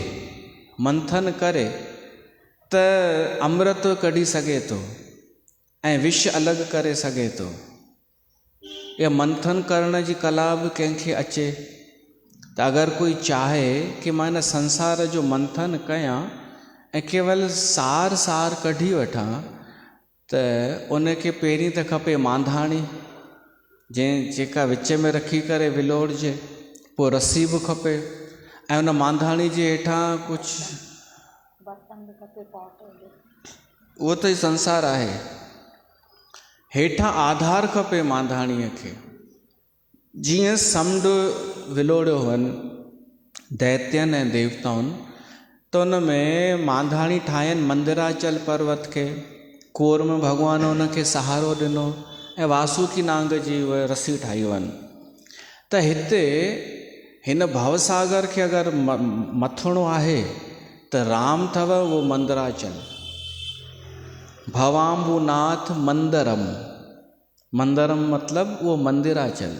मंथन करे त अमृत कढी सघे थो ऐं विष अलॻि करे सघे थो। या मंथन करण जी कला बि कंहिंखे अचे त अगरि कोई चाहे कि मां हिन संसार जो मंथन कयां ऐं केवल सार सार कढी वठां, त उनखे पहिरीं त खपे मांधाणी, जेका विच में रखी करे विलोड़जे। पोइ रस्सी बि खपे, ऐं उन मांधाणी जे हेठां कुझु उहो त ई संसार आहे। हेठां आधार खपे मांधाणीअ खे। जीअं समुंड विलोड़ियो हुअनि दैत्यनि ऐं देवताउनि, त उन में मांधाणी ठाहियनि मंदिराचल पर्वत खे। कूर्म भॻवानु उनखे सहारो ॾिनो ऐं वासुकी नांग जी उहे रस्सी ठाही हुअनि। त हिते हिन भवसागर खे अगरि मथिणो आहे त राम अथव उहो मंदिराचल। भवाम्बुनाथ मंदरम, मंदरम मतिलबु उहो मंदिराचल।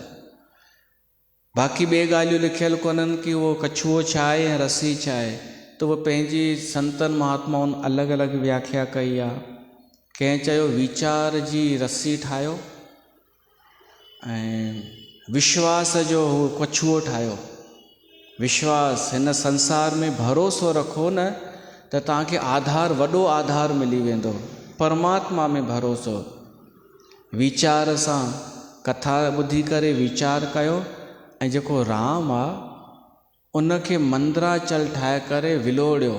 बाक़ी ॿिए ॻाल्हियूं लिखियलु कोन्हनि कि उहो कछुओ छा आहे ऐं रस्सी छा आहे, त उहो पंहिंजी संतनि महात्माउनि अलॻि अलॻि व्याख्या कई आहे। कंहिं चयो वीचार जी रस्सी ठाहियो ऐं विश्वास जो उहो कछुओ ठाहियो। विश्वास, हिन संसार में भरोसो रखो न त तव्हांखे आधार, वॾो आधार मिली वेंदो। परमात्मा में भरोसो, वीचार सां कथा ॿुधी करे वीचार कयो ऐं जेको राम आहे उनखे मंदिराचल ठाहे करे विलोड़ियो।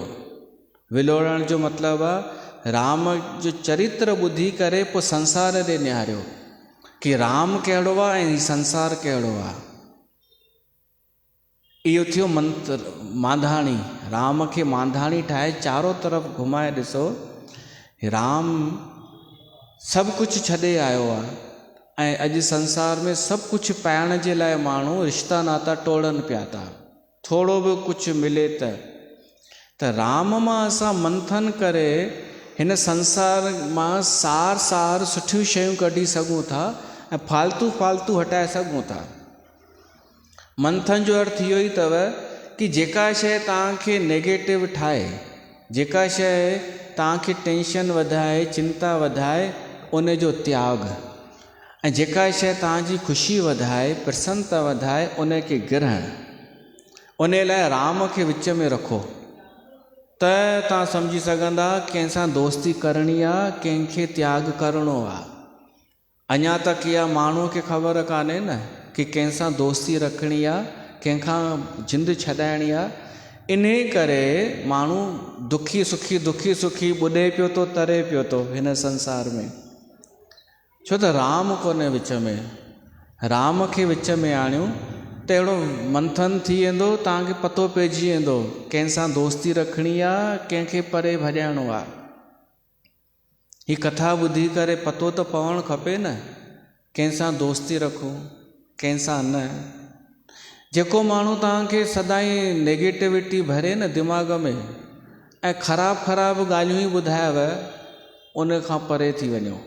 विलोड़ण जो मतिलबु आहे राम जो चरित्र ॿुधी करे पोइ संसार ॾे निहारियो कि राम कहिड़ो आहे ऐं संसार कहिड़ो आहे। इहो थियो मंत्र मांधाणी। राम खे मांधाणी ठाहे चारों तरफ़ घुमाए ॾिसो, राम सभु कुझु छॾे आयो आहे ऐं अॼु संसार में सभु कुझु पाइण जे लाइ माण्हू रिश्ता नाता टोड़नि पिया था। थोरो बि कुझु मिले त राम मां असां मंथन करे हिन संसार मां सार सार सुठियूं शयूं कढी सघूं था ऐं फालतू फालतू हटाए सघूं था। मंथन जो अर्थ इहो ई अथव कि जेका शइ तव्हांखे नेगेटिव ठाहे, जेका शइ तव्हांखे टेंशन वधाए, चिंता वधाए, उन जो त्याग, ऐं जेका शइ तव्हांजी ख़ुशी वधाए, प्रसन्नता वधाए, उन खे ग्रहण। उन लाइ राम खे विच में रखो त तव्हां सम्झी सघंदा कंहिंसां दोस्ती करणी आहे, कंहिंखे त्याग करिणो आहे। अञा तक इहा माण्हूअ खे ख़बर कान्हे न कि कंहिंसां दोस्ती रखणी आहे, कंहिंखां जिंदु छॾाइणी आहे। इन करे माण्हू दुखी सुखी ॿुॾे पियो थो, तरे पियो थो हिन संसार में। छो त राम कोन्हे विच में। राम खे विच में आणियूं त अहिड़ो मंथन थी वेंदो, तव्हांखे पतो पइजी वेंदो कंहिंसां दोस्ती रखणी आहे, कंहिंखे परे भॼाइणो आहे। हीअ कथा ॿुधी करे पतो त पवणु खपे न, कंहिंसां दोस्ती रखो कंहिंसां न। जेको माण्हू तव्हांखे सदाईं नेगेटिविटी भरे न दिमाग़ में ऐं ख़राबु ॻाल्हियूं ई ॿुधायव, उन खां परे थी वञो।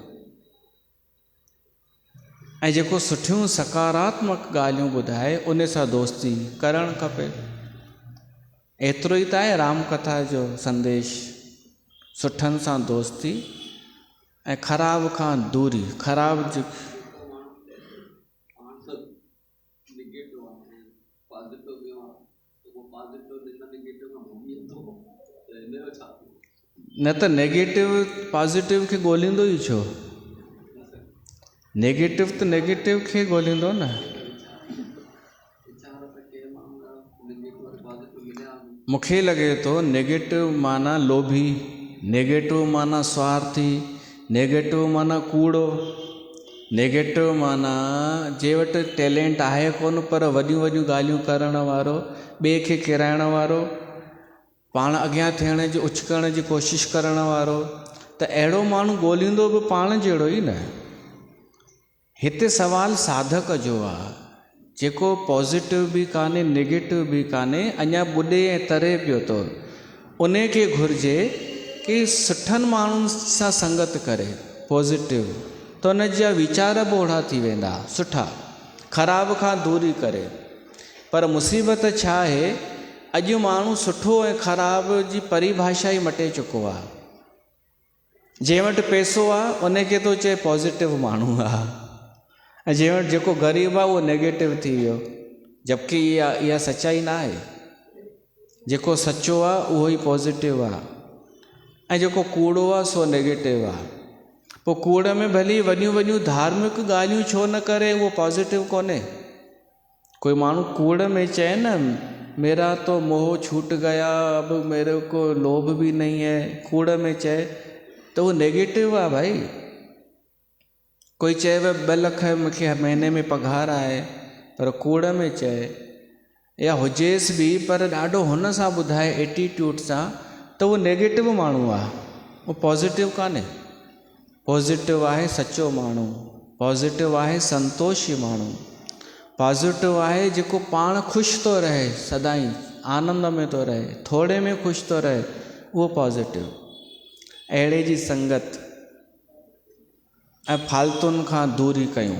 ऐं जेको सुठियूं सकारात्मक ॻाल्हियूं ॿुधाए उन सां दोस्ती करणु खपे। एतिरो ई त आहे राम कथा जो संदेश, सुठनि सां दोस्ती ऐं ख़राब खां दूरी। न त नेगेटिव पॉजिटिव खे ॻोल्हींदो ई छो? नेगेटिव त नेगेटिव खे ॻोल्हींदो न। मूंखे लॻे थो नेगेटिव माना लोभी, नेगेटिव माना स्वार्थी, नेगेटिव माना कूड़ो, नेगेटिव माना जे वटि टैलेंट आहे कोन पर वॾियूं वॾियूं ॻाल्हियूं करण वारो, ॿिए खे किराइण वारो, पाण अॻियां थियण जी उचकण जी कोशिशि करण वारो, त अहिड़ो माण्हू ॻोल्हींदो बि पाण जहिड़ो ई न। हिते सवाल साधक जो आहे, जेको पॉज़िटिव बि कान्हे नेगेटिव बि कान्हे, अञा ॿुॾे ऐं तरे पियो थो, उन खे घुरिजे कि सुठनि माण्हुनि सां संगत करे पॉज़िटिव, त उन जा वीचार बोढ़ा थी वेंदा सुठा, ख़राब खां दूरी करे। पर मुसीबत छा आहे, अॼु माण्हू सुठो ऐं ख़राब जी परिभाषा ई मटे चुको आहे। जंहिं वटि पैसो आहे उन खे थो चए पॉज़िटिव माण्हू आहे, ऐं जंहिं वटि जेको ग़रीब आहे उहो नेगेटिव थी वियो, जबकि इहा सच्चाई न आहे। जेको सचो आहे उहो ई पॉज़िटिव आहे, ऐं जेको कूड़ो आहे सो नेगेटिव आहे। पोइ कूड़ में भली वॾियूं वॾियूं धार्मिक ॻाल्हियूं छो न करे, उहो पॉज़िटिव कोन्हे। कोई माण्हू कूड़ में चए न, मेरा तो मोह छूट गया, अब मेरे को लोभ भी नहीं है, कूड़ में चए तो वो नेगेटिव आहे भाई। कोई चए 2 लख मूंखे महीने में पघार आहे, पर कूड़ में चए, या हुजेसि बि पर ॾाढो हुन सां ॿुधाए एटीट्यूड सां, त उहो नेगेटिव माण्हू आहे, उहो पॉज़िटिव कान्हे। पॉज़िटिव आहे सचो माण्हू, पॉज़िटिव आहे संतोषी माण्हू, पॉज़िटिव आहे जेको पाण ख़ुशि थो रहे, सदाईं आनंद में थो रहे, थोरे में ख़ुशि थो रहे, उहो पॉज़िटिव। अहिड़े जी संगत ऐं फालतुनि खां दूरी कयूं,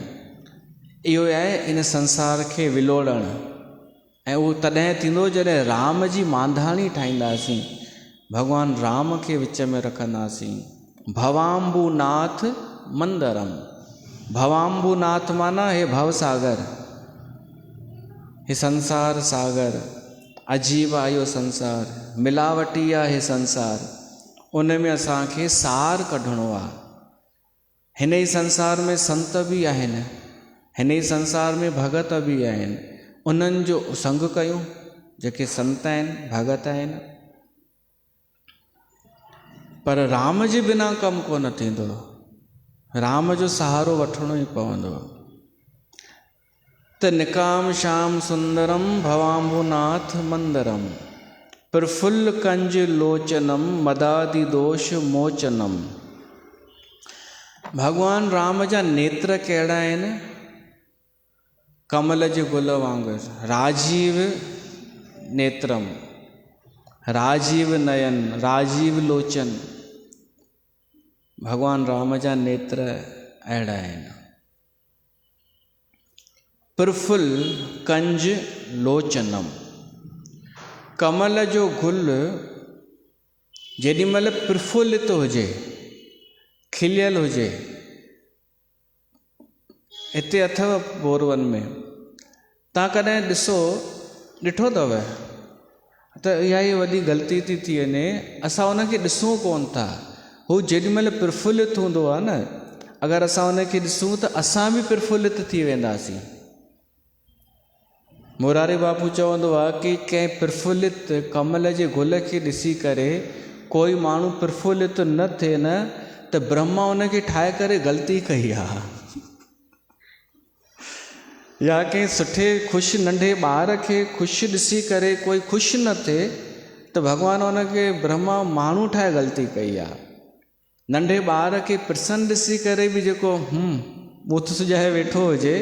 इहो आहे इन संसार खे विलोड़णु। ऐं उहो तॾहिं थींदो जॾहिं राम जी मांधाणी ठाहींदासीं, भॻवान राम खे विच में रखंदासीं। भवाम्बुनाथ मंदरम, भवाम्बुनाथ माना हे भव सागर, हे संसार सागर, अजीब आहे इहो संसार, मिलावटी आहे हे संसार, उन में असांखे सार कढणो आहे। हिन ई संसार में संत बि आहिनि, हिन ई संसार में भगत बि आहिनि, उन्हनि जो संग कयूं, जेके संत आहिनि भगत आहिनि। पर राम जे बिना कमु कोन थींदो, राम जो सहारो वठिणो ई पवंदो। त निकाम श्याम सुंदरम भवाम्बुनाथ मंदरम, प्रफुल्ल कंज लोचनम मदादि दोष मोचनम। भगवान राम जा नेत्र कहिड़ा आहिनि? कमल जे गुल वांगुरु, राजीव नेत्रम, राजीव नयन, राजीव लोचन। भगवान राम जा नेत्र अहिड़ा आहिनि। प्रफुल्ल कंज लोचनम, कमल जो गुल जेॾीमहिल प्रफुल्लित हुजे, खिलियल हुजे, हिते अथव बोरवन में, तव्हां कॾहिं ॾिठो अथव त इहा ई वॾी ग़लती थी वञे, असां उनखे ॾिसूं कोन था। हू जेॾीमहिल प्रफुल्लित हूंदो आहे न, अगरि असां उनखे ॾिसूं त असां बि प्रफुल्लित थी वेंदासीं। मुरारी बापू चवंदो आहे कि कंहिं प्रफुल्लित कमल जे गुल खे ॾिसी करे कोई माण्हू प्रफुल्लित न थिए न, त ब्रह्मा उनखे ठाहे करे ग़लती कई आहे। या कंहिं सुठे ख़ुशि नंढे ॿार खे ख़ुशि ॾिसी करे कोई ख़ुशि न थिए, त भॻवानु उनखे ब्रह्मा माण्हू ठाहे ग़लती कई आहे। नंढे ॿार खे प्रसन्न ॾिसी करे बि जेको मुथ सुॼाए वेठो हुजे,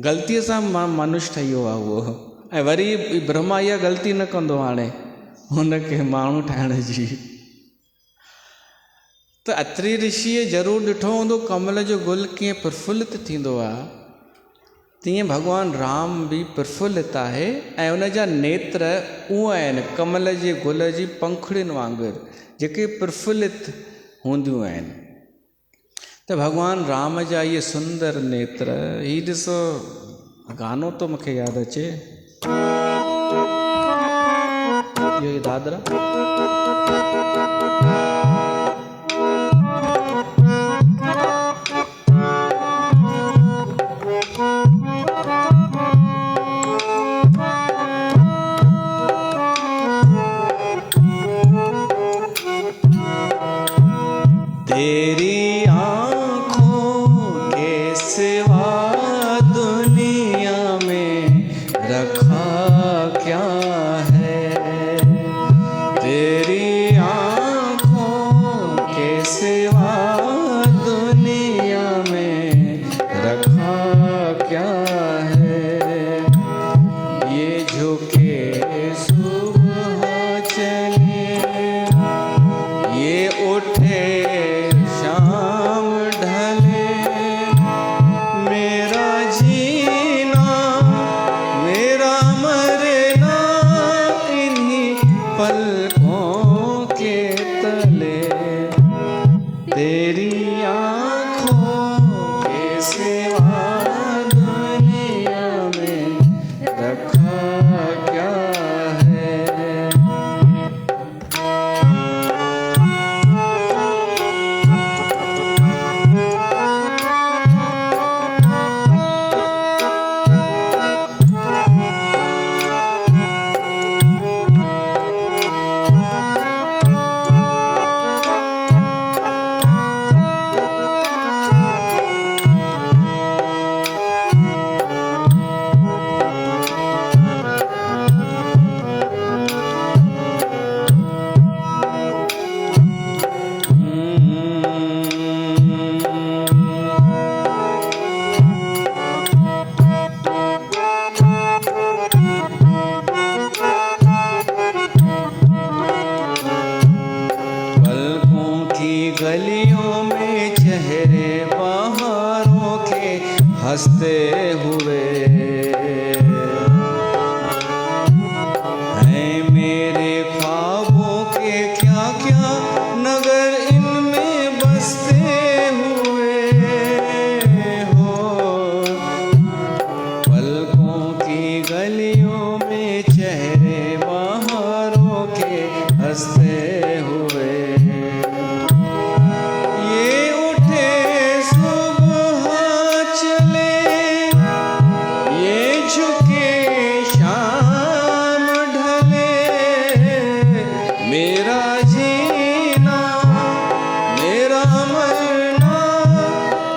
ग़लतीअ सां मनुष्य ठही वियो आहे उहो। ऐं वरी ब्रह्मा इहा ग़लती न कंदो हाणे हुनखे माण्हू ठाहिण जी। त अत्रि ऋषिअ ज़रूरु ॾिठो हूंदो कमल जो गुल कीअं प्रफुल्लित थींदो आहे, तीअं भॻवानु राम बि प्रफुल्लित आहे ऐं उन जा नेत्र उहे आहिनि कमल जे गुल जी पंखुड़ियुनि वांगुरु, जेके प्रफुल्लित हूंदियूं आहिनि। त भॻवानु राम जा इहे सुंदर नेत्र, ही ॾिसो गानो तो मूंखे यादि अचे, इहो ई दादरा। तेरी रखा क्या है, तेरी आँखों के सिवा दुनिया में रखा क्या है। ये झुके सुबह चले, ये उठे शाम ढले, मेरा जीना मेरा मरना इन्हीं पलकों के तले, तेरी आँखों के सिवा दुनिया में रखा क्या है। गलियों में चेहरे बहारों के हंसते हुए हैं, मेरे ख्वाबों के क्या क्या नगर इनमें बसते हुए हो। पलकों की गलियों में चेहरे बहारों के हंसते हुए, मेरा जीना मेरा मरना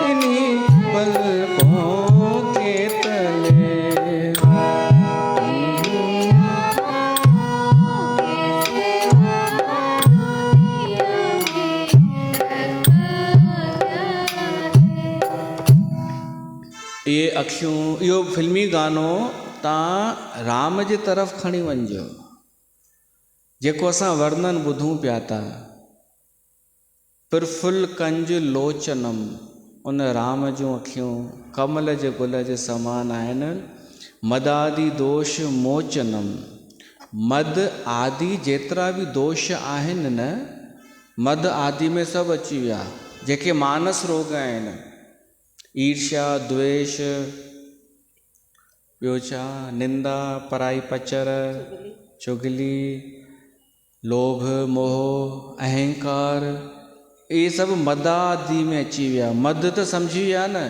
इन्हीं पलकों के तले। ये अखियूं इहो फिल्मी गानो तव्हां राम जे तरफ़ खणी वञिजो, जेको असां वर्णन ॿुधूं पिया था। प्रफुल्ल कंज लोचनम, उन राम जूं अखियूं कमल जे गुल जे समान आहिनि। मदादि दोष मोचनम, मद आदि जेतिरा बि दोष आहिनि न, मद आदि में सभु अची विया, जेके मानस रोग आहिनि, ईर्ष्या द्वेष, ॿियो छा, निंदा पराई पचर, चुगली, लोभ मोह अहंकार, ये सब मदादि में अची विया। मद त सम्झी विया न,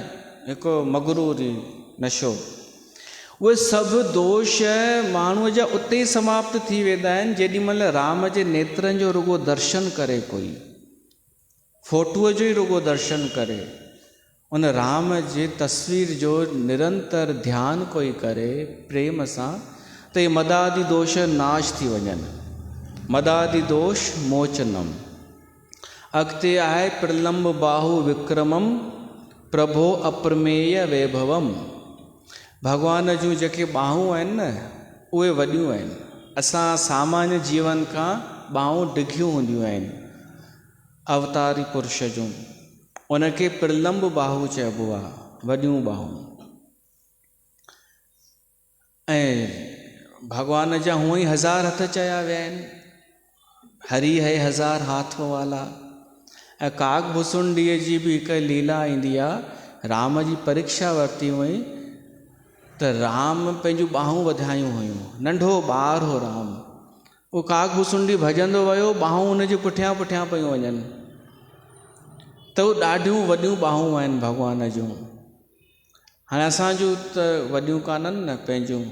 हिकु मगरूरी नशो। उहे सभु दोष माण्हूअ जा उते ई समाप्त थी वेंदा आहिनि जेॾीमहिल राम जे नेत्रनि जो रुगो दर्शन करे, कोई फोटूअ जो ई रुगो दर्शन करे, उन राम जे तस्वीर जो निरंतर ध्यानु कोई करे प्रेम सां, त इहे मदादि दोष नाश थी वञनि। मदादि दोष मोचनम। अॻिते आहे प्रलंब बाहु विक्रमम, प्रभो अप्रमेय वैभवम। भॻवान जूं जेके बाहूं आहिनि न, उहे वॾियूं आहिनि। असां सामान्य जीवन खां बाहूं डिघियूं हूंदियूं आहिनि। अवतारी पुरुष जूं उनखे प्रलंब बाहु चइबो आहे, वॾियूं बाहूं। ऐं भॻवान जा हूअं ई 1000 हथ चया विया आहिनि। हरि है 1000 हाथ वाला। ऐं काग भुसुंडीअ जी बि हिकु लीला ईंदी आहे। राम जी परीक्षा वरिती हुई त राम पंहिंजूं बाहूं वधायूं हुयूं। नंढो ॿार हो राम, उहो काग भुसुंडी भॼंदो वियो, बाहूं हुनजे पुठियां पुठियां पियूं वञनि। त उहे ॾाढियूं वॾियूं बाहूं आहिनि भॻवान जूं। हाणे असांजूं त वॾियूं कान्हनि न, पंहिंजूं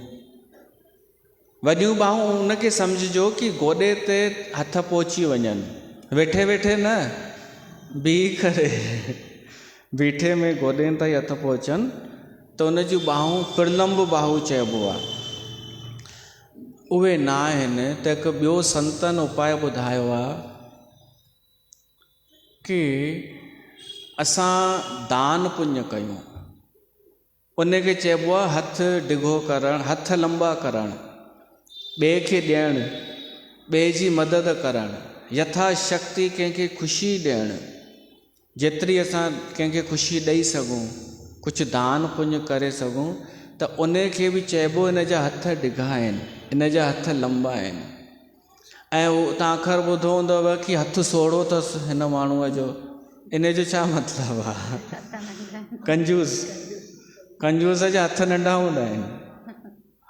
वॾियूं बाहूं उनखे सम्झिजो कि गोॾे ते हथ पहुची वञनि, वेठे वेठे न, बीह करे बीठे में गोॾनि ताईं हथ पहुचनि, त उन जूं बाहूं प्रलंब बाहू चइबो आहे। उहे ना आहिनि त हिकु ॿियो संतनि उपाय ॿुधायो आहे कि असां दान पुण्य कयूं। उनखे चइबो आहे हथ डिघो करणु, हथ लंबा करणु, ॿिए खे ॾियणु, ॿिए जी मदद करणु, यथाशक्ति कंहिंखे ख़ुशी ॾियणु। जेतिरी असां कंहिंखे ख़ुशी ॾेई सघूं, कुझु दान पुण्य करे सघूं, त उनखे बि चइबो इन जा हथ डिघा आहिनि, इन जा हथ लंबा आहिनि। ऐं उहो तव्हां अख़र ॿुधो हूंदव कि हथु सोढ़ो अथसि हिन माण्हूअ जो, इन जो छा मतिलबु आहे? कंजूस, कंजूस जा हथ नंढा हूंदा आहिनि,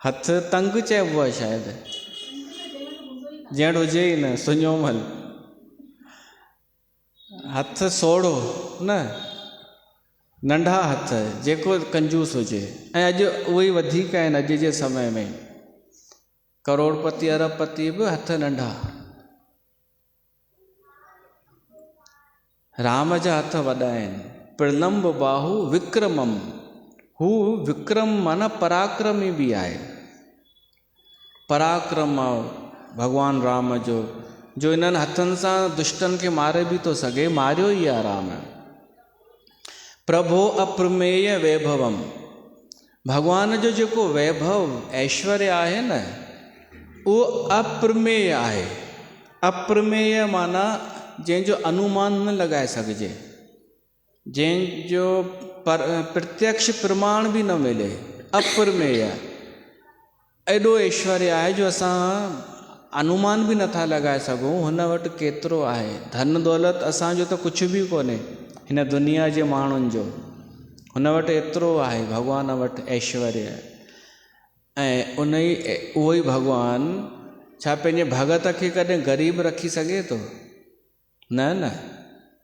हथ तंग चइबो आहे शायदि, ॼण हुजे ई न सुञोमल। हथ सोढ़ो न, नंढा हथ, जेको कंजूस हुजे। ऐं अॼु उहे ई वधीक आहिनि अॼु जे समय में, करोड़पति अरबपति बि हथ नंढा। राम जा हथ वॾा आहिनि। प्रलम्ब बाहु विक्रमम, हू विक्रम माना पराक्रमी बि आहे। पराक्रम भगवान राम जो इन्हनि हथनि सां दुष्टनि खे मारे बि थो सघे, मारियो ई आहे राम। प्रभो अप्रमेय वैभवम, भगवान जो जेको वैभव ऐश्वर्य आहे न, उहो अप्रमेय आहे। अप्रमेय माना जंहिंजो अनुमान न लॻाए सघिजे, जंहिंजो प्रत्यक्ष प्रमाण बि न मिले, अप्रमेय। एॾो ऐश्वर्य आहे जो असां अनुमान बि नथा लॻाए सघूं हुन वटि केतिरो आहे। धन दौलत असांजो त कुझु बि कोन्हे हिन दुनिया जे माण्हुनि जो, हुन वटि एतिरो आहे भॻवान वटि ऐश्वर्य। ऐं उहो ई भॻवानु छा पंहिंजे भगत खे कॾहिं ग़रीब रखी सघे थो? न न,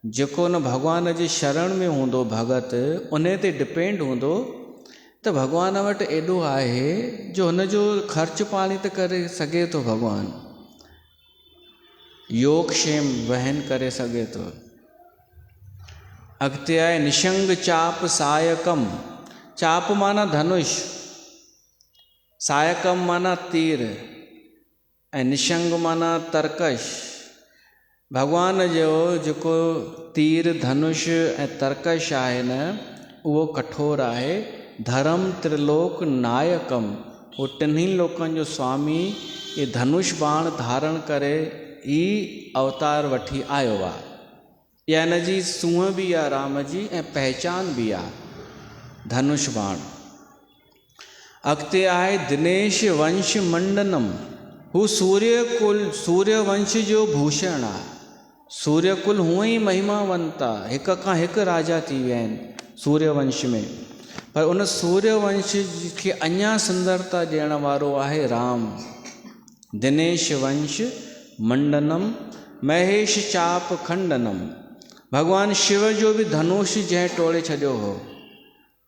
जेको न भॻवान जी शरण में हूंदो भगत, उन ते डिपेंड हूंदो, त भॻवान वटि एॾो आहे जो हुनजो ख़र्च पाणी त करे सघे थो। भॻवानु योग क्षेम वहन करे सघे थो। अॻिते आहे निशंग चाप सायकम। चाप माना धनुष, सायकम माना तीर, ऐं निशंग माना तरकश। भगवान जो जेको तीर धनुष ऐं तरकश आहे न, उहो कठोर आहे। धर्म त्रिलोक नायकम, उहो टिन्ही लोकनि जो स्वामी ये धनुष बाण धारण करे ही अवतार वठी आयो आहे। इहा हिन जी सूंहं बि आहे राम जी, ऐं पहचान बि आहे धनुष बाण। अॻिते आहे दिनेश वंश मंडनम, हू सूर्यवंश जो भूषण आहे। सूर्यकुल हूअं ई महिमावंत आहे, हिक खां हिकु राजा थी विया आहिनि सूर्यवंश में, पर उन सूर्यवंश खे अञा सुंदरता ॾियण वारो आहे राम। दिनेश वंश मंडनम महेश चाप खंडनम, भगवान शिव जो बि धनुष जंहिं टोड़े छॾियो हो,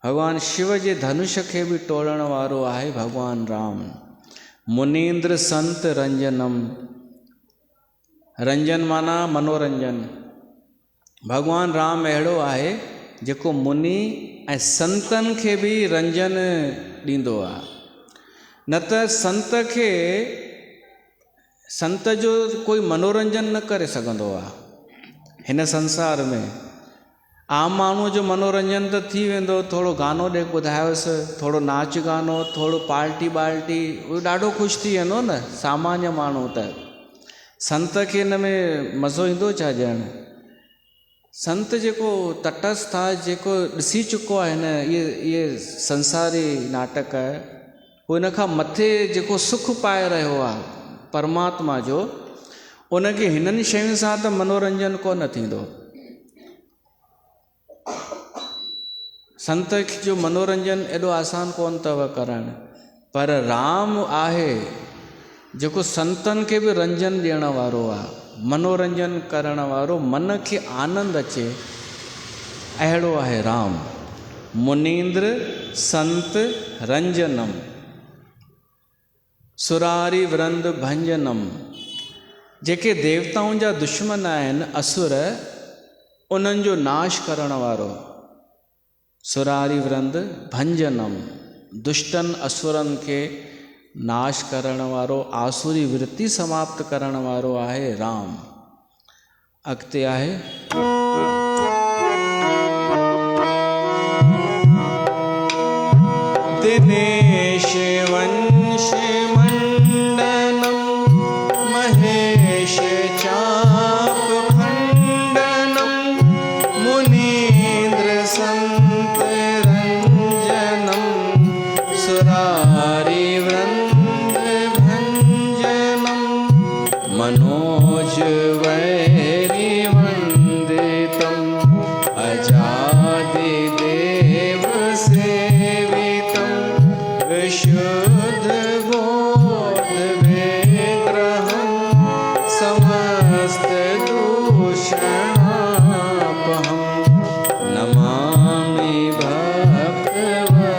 भगवान शिव जे धनुष खे बि टोड़ण वारो आहे भगवान राम। मुनीन्द्र संत रंजनम, रंजन माना मनोरंजन। भगवान राम अहिड़ो आहे जेको मुनि ऐं संतनि खे बि रंजन ॾींदो आहे। न त संत जो कोई मनोरंजन न करे सघंदो आहे हिन संसार में। आम माण्हूअ जो मनोरंजन त थी वेंदो, थोरो गानो ॿुधायोसि, थोरो नाच गानो, थोरो पार्टी बाल्टी, उहो ॾाढो ख़ुशि थी वेंदो न सामान्य माण्हू। त संत खे हिन में मज़ो ईंदो छा ॼण? संत जेको तटस्थ आहे, जेको ॾिसी चुको आहे न इहे संसारी नाटक, उहो हिन खां मथे जेको सुख पाए रहियो आहे परमात्मा जो, उनखे हिननि शयुनि सां त मनोरंजन कोन थींदो। संत जो मनोरंजन एॾो आसान कोन अथव करणु, पर राम आहे जेको संतनि खे बि रंजन ॾियण वारो आहे, मनोरंजन करण वारो, मन खे आनंद अचे, अहिड़ो आहे राम। मुनीन्द्र संत रंजनम सुरारी वृंद भंजनम, जेके देवताउनि जा दुश्मन आहिनि असुर, उन्हनि जो नाश करण वारो। सुरारी वृंद भंजनम, दुष्टन असुरनि खे नाश करण वारो, आसुरी वृत्ति समाप्त करण वारो आहे राम। अॻिते आहे दिनेश वंश मंडनम महेश चाप खंडनम मुनीन्द्र संत रंजनम सुरारी वृंद भंजनम मनोज वैरी वंदितम अजादि देव सेवितम विशुद्ध बोध विग्रहं समस्त दूषणापहं नमामि भक्तवत्सलं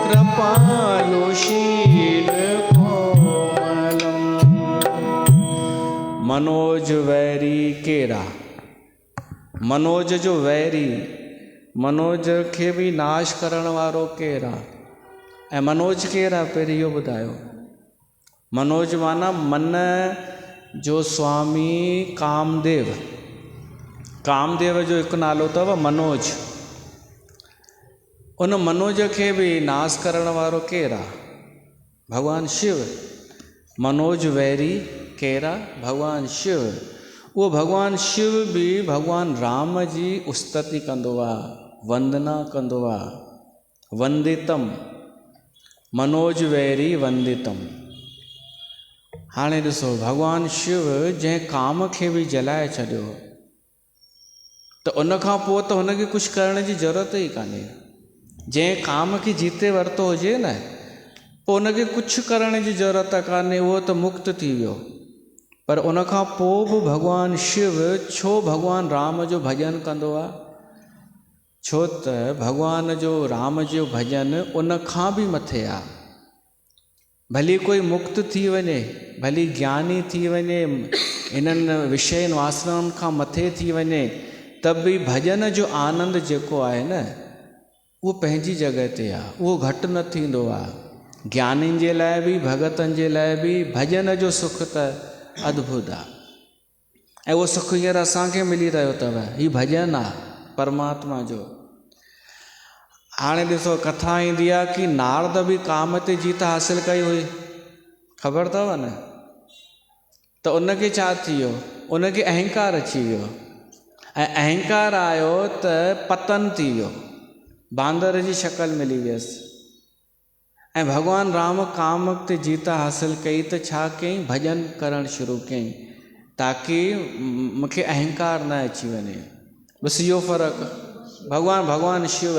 कृपालुशीलकोमलम्। मनोज वैरी केरा, मनोज जो वैरी, मनोज खे भी नाश करण वारो केरु आहे? ऐं मनोज केरु आहे पहिरीं इहो ॿुधायो। मनोज माना मन जो स्वामी कामदेव, कामदेव जो हिकु नालो अथव मनोज। उन मनोज खे बि नाश करण वारो केरु आहे? भगवान शिव। मनोज वैरी केरु आहे? भगवान शिव। उहो भगवान शिव बि भगवान राम जी उस्तति कंदो आहे, वंदना कंदो आहे। वंदितम, मनोज वैरी वंदितम। हाणे ॾिसो, भगवान शिव जंहिं काम खे बि जलाए छॾियो त उनखां पोइ त हुनखे कुझु करण जी ज़रूरत ई कान्हे। जंहिं काम खे जीते वरितो हुजे न, पोइ उनखे कुझु करण जी ज़रूरत कान्हे, उहो त मुक्त थी वियो। पर उनखां पोइ बि भगवान शिव छो भगवान राम जो भॼन कंदो आहे? छो त भगवान जो राम जो भॼन उनखां बि मथे आहे। भली कोई मुक्त थी वञे, भली ज्ञानी थी वञे, इन्हनि विषयनि वासनाउनि खां मथे थी वञे, त बि भॼन जो आनंद जेको आहे न, उहो पंहिंजी जॻह ते आहे, उहो घटि न थींदो आहे। ज्ञानियुनि जे लाइ बि, भगतनि जे लाइ बि भॼन जो सुख त अद्भुत आहे। ऐं उहो सुख हींअर असांखे मिली रहियो अथव। हीउ भॼन आहे परमात्मा जो। हाणे ॾिसो, कथा ईंदी आहे कि नारद बि काम ते जीत हासिल कई हुई, ख़बर अथव न? त उनखे छा थी वियो? उनखे अहंकार अची वियो, ऐं अहंकार आयो त पतन थी वियो, बांदर जी शक्ल मिली वियसि। ऐं भगवान राम काम ते जीत हासिल कई त छा कयईं? भॼन करणु शुरू कयईं, ताकी मूंखे अहंकार न अची वञे। बसि इहो फ़र्क़ु। भगवान शिव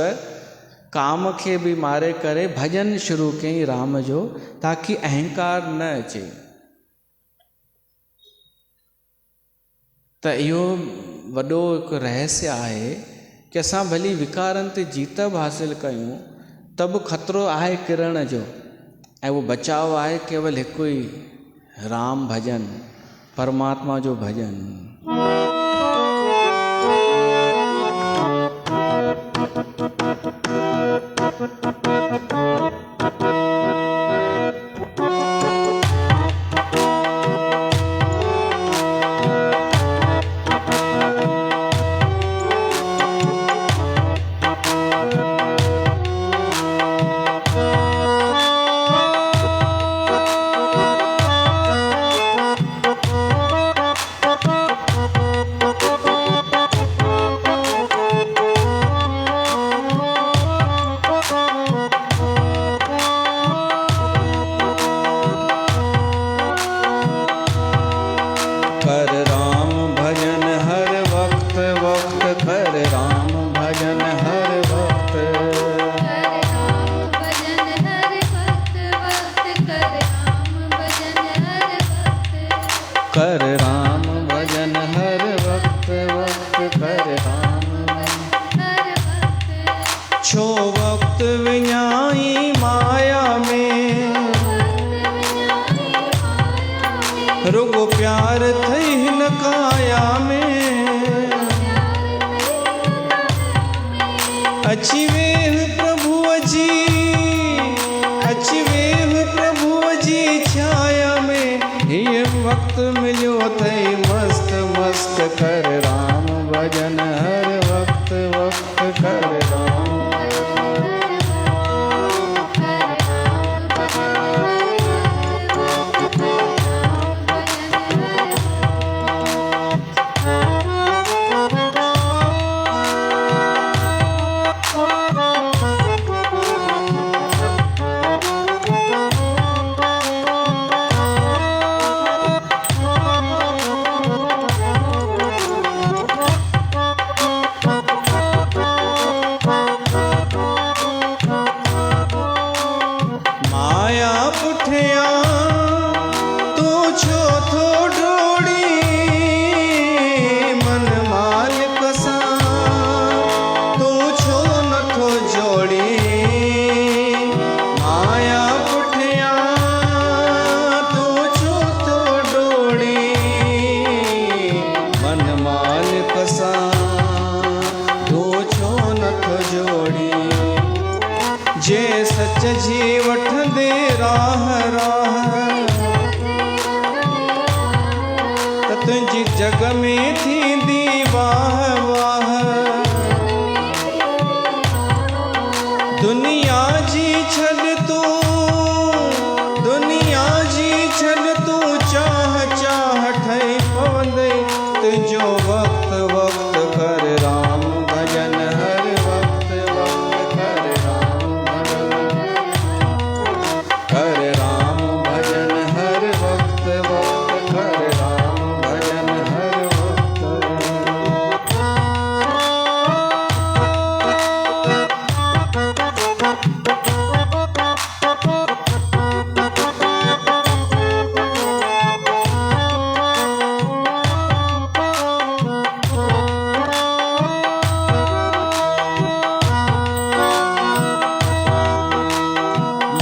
काम खे बि मारे करे भॼन शुरू कयईं राम जो, ताकी अहंकार न अचे। त इहो वॾो हिकु रहस्य आहे कि असां भली विकारनि ते जीत बि हासिल कयूं त बि ख़तरो आहे किरण जो, ऐं उहो बचाव आहे केवल हिकु ई राम भॼन, परमात्मा जो भॼन। वक्त मिलो थई मस्त मस्त कर राम भजन हर वक्त वक्त कर राम। जे सच जी वठंदे राह राह त तुंहिंजी जग में थींदी वाह वाह। दुनिया जी छॾ तूं दुनिया जी छॾ तूं चाह चाह ठही पवंदे तुंहिंजो वक्त वक्त कर राम भजन हर वक्त वक्त कर राम कर राम भजन हर वक्त वक्त कर राम भजन हर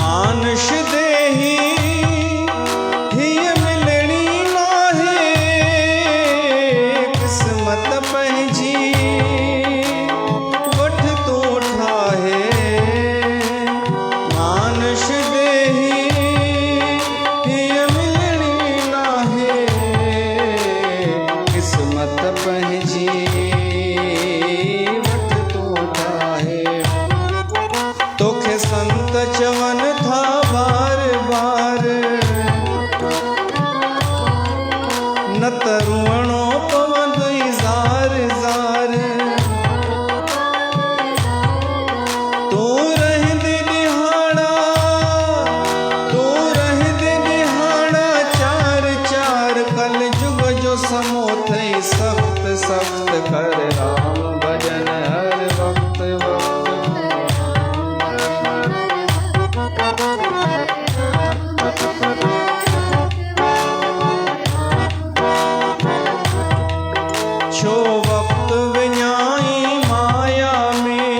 मानुष देही हीअ मिलणी नाहे किस्मत पंहिंजी वठ तूं ठाहे। मानुष देही हीअ मिलणी नाहे किस्मत पंहिंजी वठ तूं ठाहे। तोखे संत चवन था बार बार न त रुअणो पवंदई ज़ार ज़ार। तूं रहंदे ॾिहाड़ा चार चार कल जुग जो समो थई सख़्त सख़्त कर राम भजन हर वक्त वक्त। छो वक्त विञाई माया में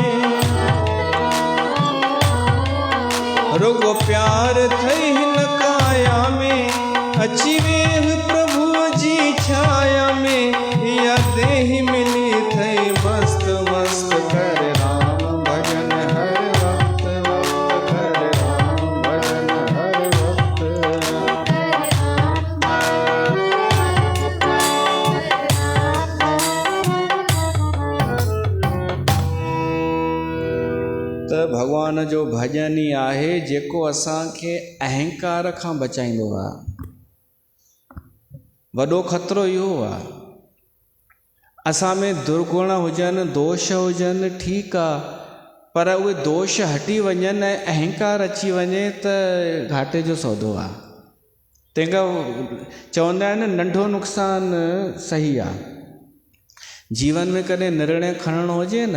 रुगो प्यार थई हिन काया में अची वेह प्रभु जी छाया में या देह मिली थई मस्त मस्त कर राम भजन हर वक्त वक्त कर राम भजन हर वक्त। त भगवान जो भजन ई आहे जेको असांखे अहंकार खां बचाईंदो आहे। वॾो ख़तरो इहो आहे असां में दुर्गुण हुजनि दोष हुजनि ठीकु आहे पर उहे दोष हटी वञनि ऐं अहंकार अची वञे त घाटे जो सौदो आहे। तंहिंखां चवंदा आहिनि नंढो नुक़सानु सही आहे। जीवन में कॾहिं निर्णय खणणो हुजे न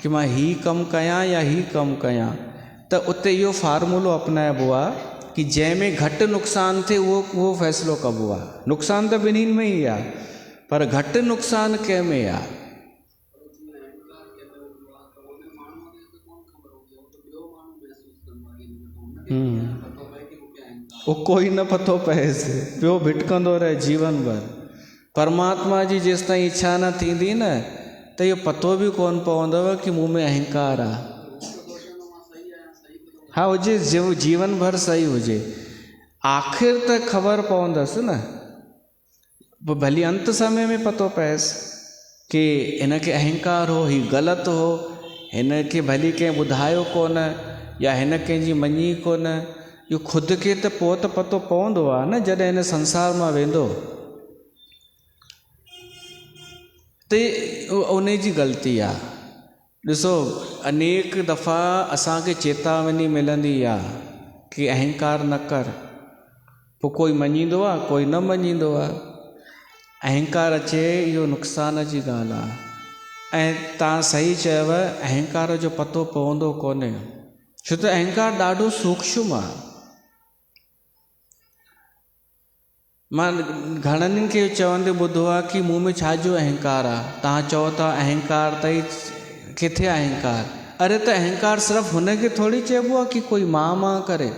कि मां हीउ कमु कयां या हीउ कमु कयां त उते इहो फार्मूलो अपनाइबो आहे कि जंहिंमें घटि नुक़सानु थिए उहो फ़ैसिलो कबो आहे। नुक़सानु त ॿिन्हिनि में ई आहे पर घटि नुक़सानु कंहिं में आहे। उहो कोई न पतो पएसि पियो भिटकंदो रहे जीवन भर। परमात्मा जी जेसि ताईं इच्छा न थींदी न त इहो पतो बि कोन पवंदव कि मूं में अहंकार आहे। हा हुजे जीवन भर सही हुजे आख़िर त ख़बर पवंदसि न पोइ भली अंत समय में पतो पएसि कि हिनखे अहंकार हो, ही ग़लति हो, हिनखे भली कंहिं ॿुधायो कोन या हिन कंहिंजी मञी कोन। इहो ख़ुदि खे त पोइ त पतो पवंदो आहे न जॾहिं हिन संसार मां वेंदो, त उन जी ग़लती आहे। ॾिसो, अनेक दफ़ा असांखे चेतावनी मिलंदी आहे कि अहंकार न कर, पोइ कोई मञींदो आहे, कोई न मञींदो आहे। अहंकार अचे इहो नुक़सान जी ॻाल्हि आहे। ऐं तव्हां सही चयव, अहंकार जो पतो पवंदो कोन्हे, छो त अहंकार ॾाढो सूक्ष्म आहे। मां घणनि खे चवंदे ॿुधो आहे कि मूं में छाजो अहंकार आहे। तव्हां चओ था अहंकार अथई, किथे अहंकार? अरे त अहंकार सिर्फ़ु हुनखे थोरी चइबो आहे कि कोई मां करे।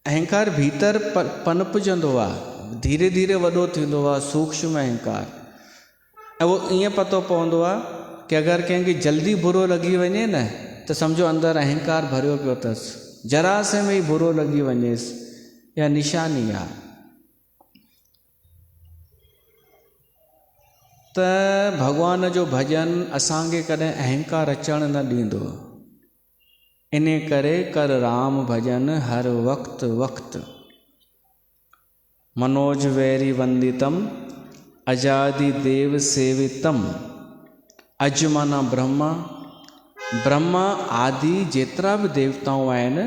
अहंकार भीतर पनपजंदो आहे, धीरे धीरे वॾो थींदो आहे, सूक्ष्म अहंकार। ऐं उहो ईअं पतो पवंदो आहे कि अगरि कंहिंखे जल्दी बुरो लॻी वञे न, त सम्झो अंदरि अहंकार भरियो पियो अथसि। जरा से में ई बुरो लॻी वञेसि, या निशानी आहे। त भॻवान जो भॼन असांखे कॾहिं अहंकार अचणु न ॾींदो। इन करे कर राम भॼन हर वक़्तु वक़्तु। मनोज वैरी वंदितम अजादि देव सेवितम। अज माना ब्रह्मा, ब्रह्मा आदि जेतिरा बि देवताऊं आहिनि,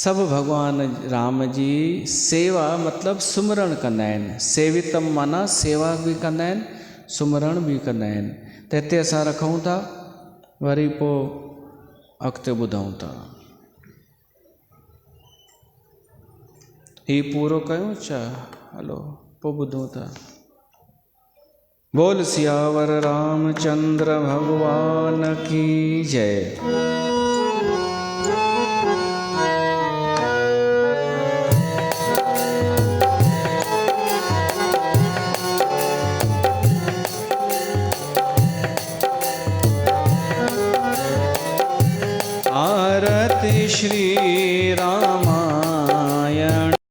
सभु भॻवान राम जी सेवा मतिलबु सुमरण कंदा आहिनि। सेवितम माना सेवा बि कंदा आहिनि, सुमरण बि कंदा आहिनि। त हिते असां रखूं था, वरी पोइ अॻिते ॿुधूं था। ही पूरो कयूं छा? हलो पोइ ॿुधूं था। बोल सियावर रामचंद्र भगवान की जय। आरती श्री राम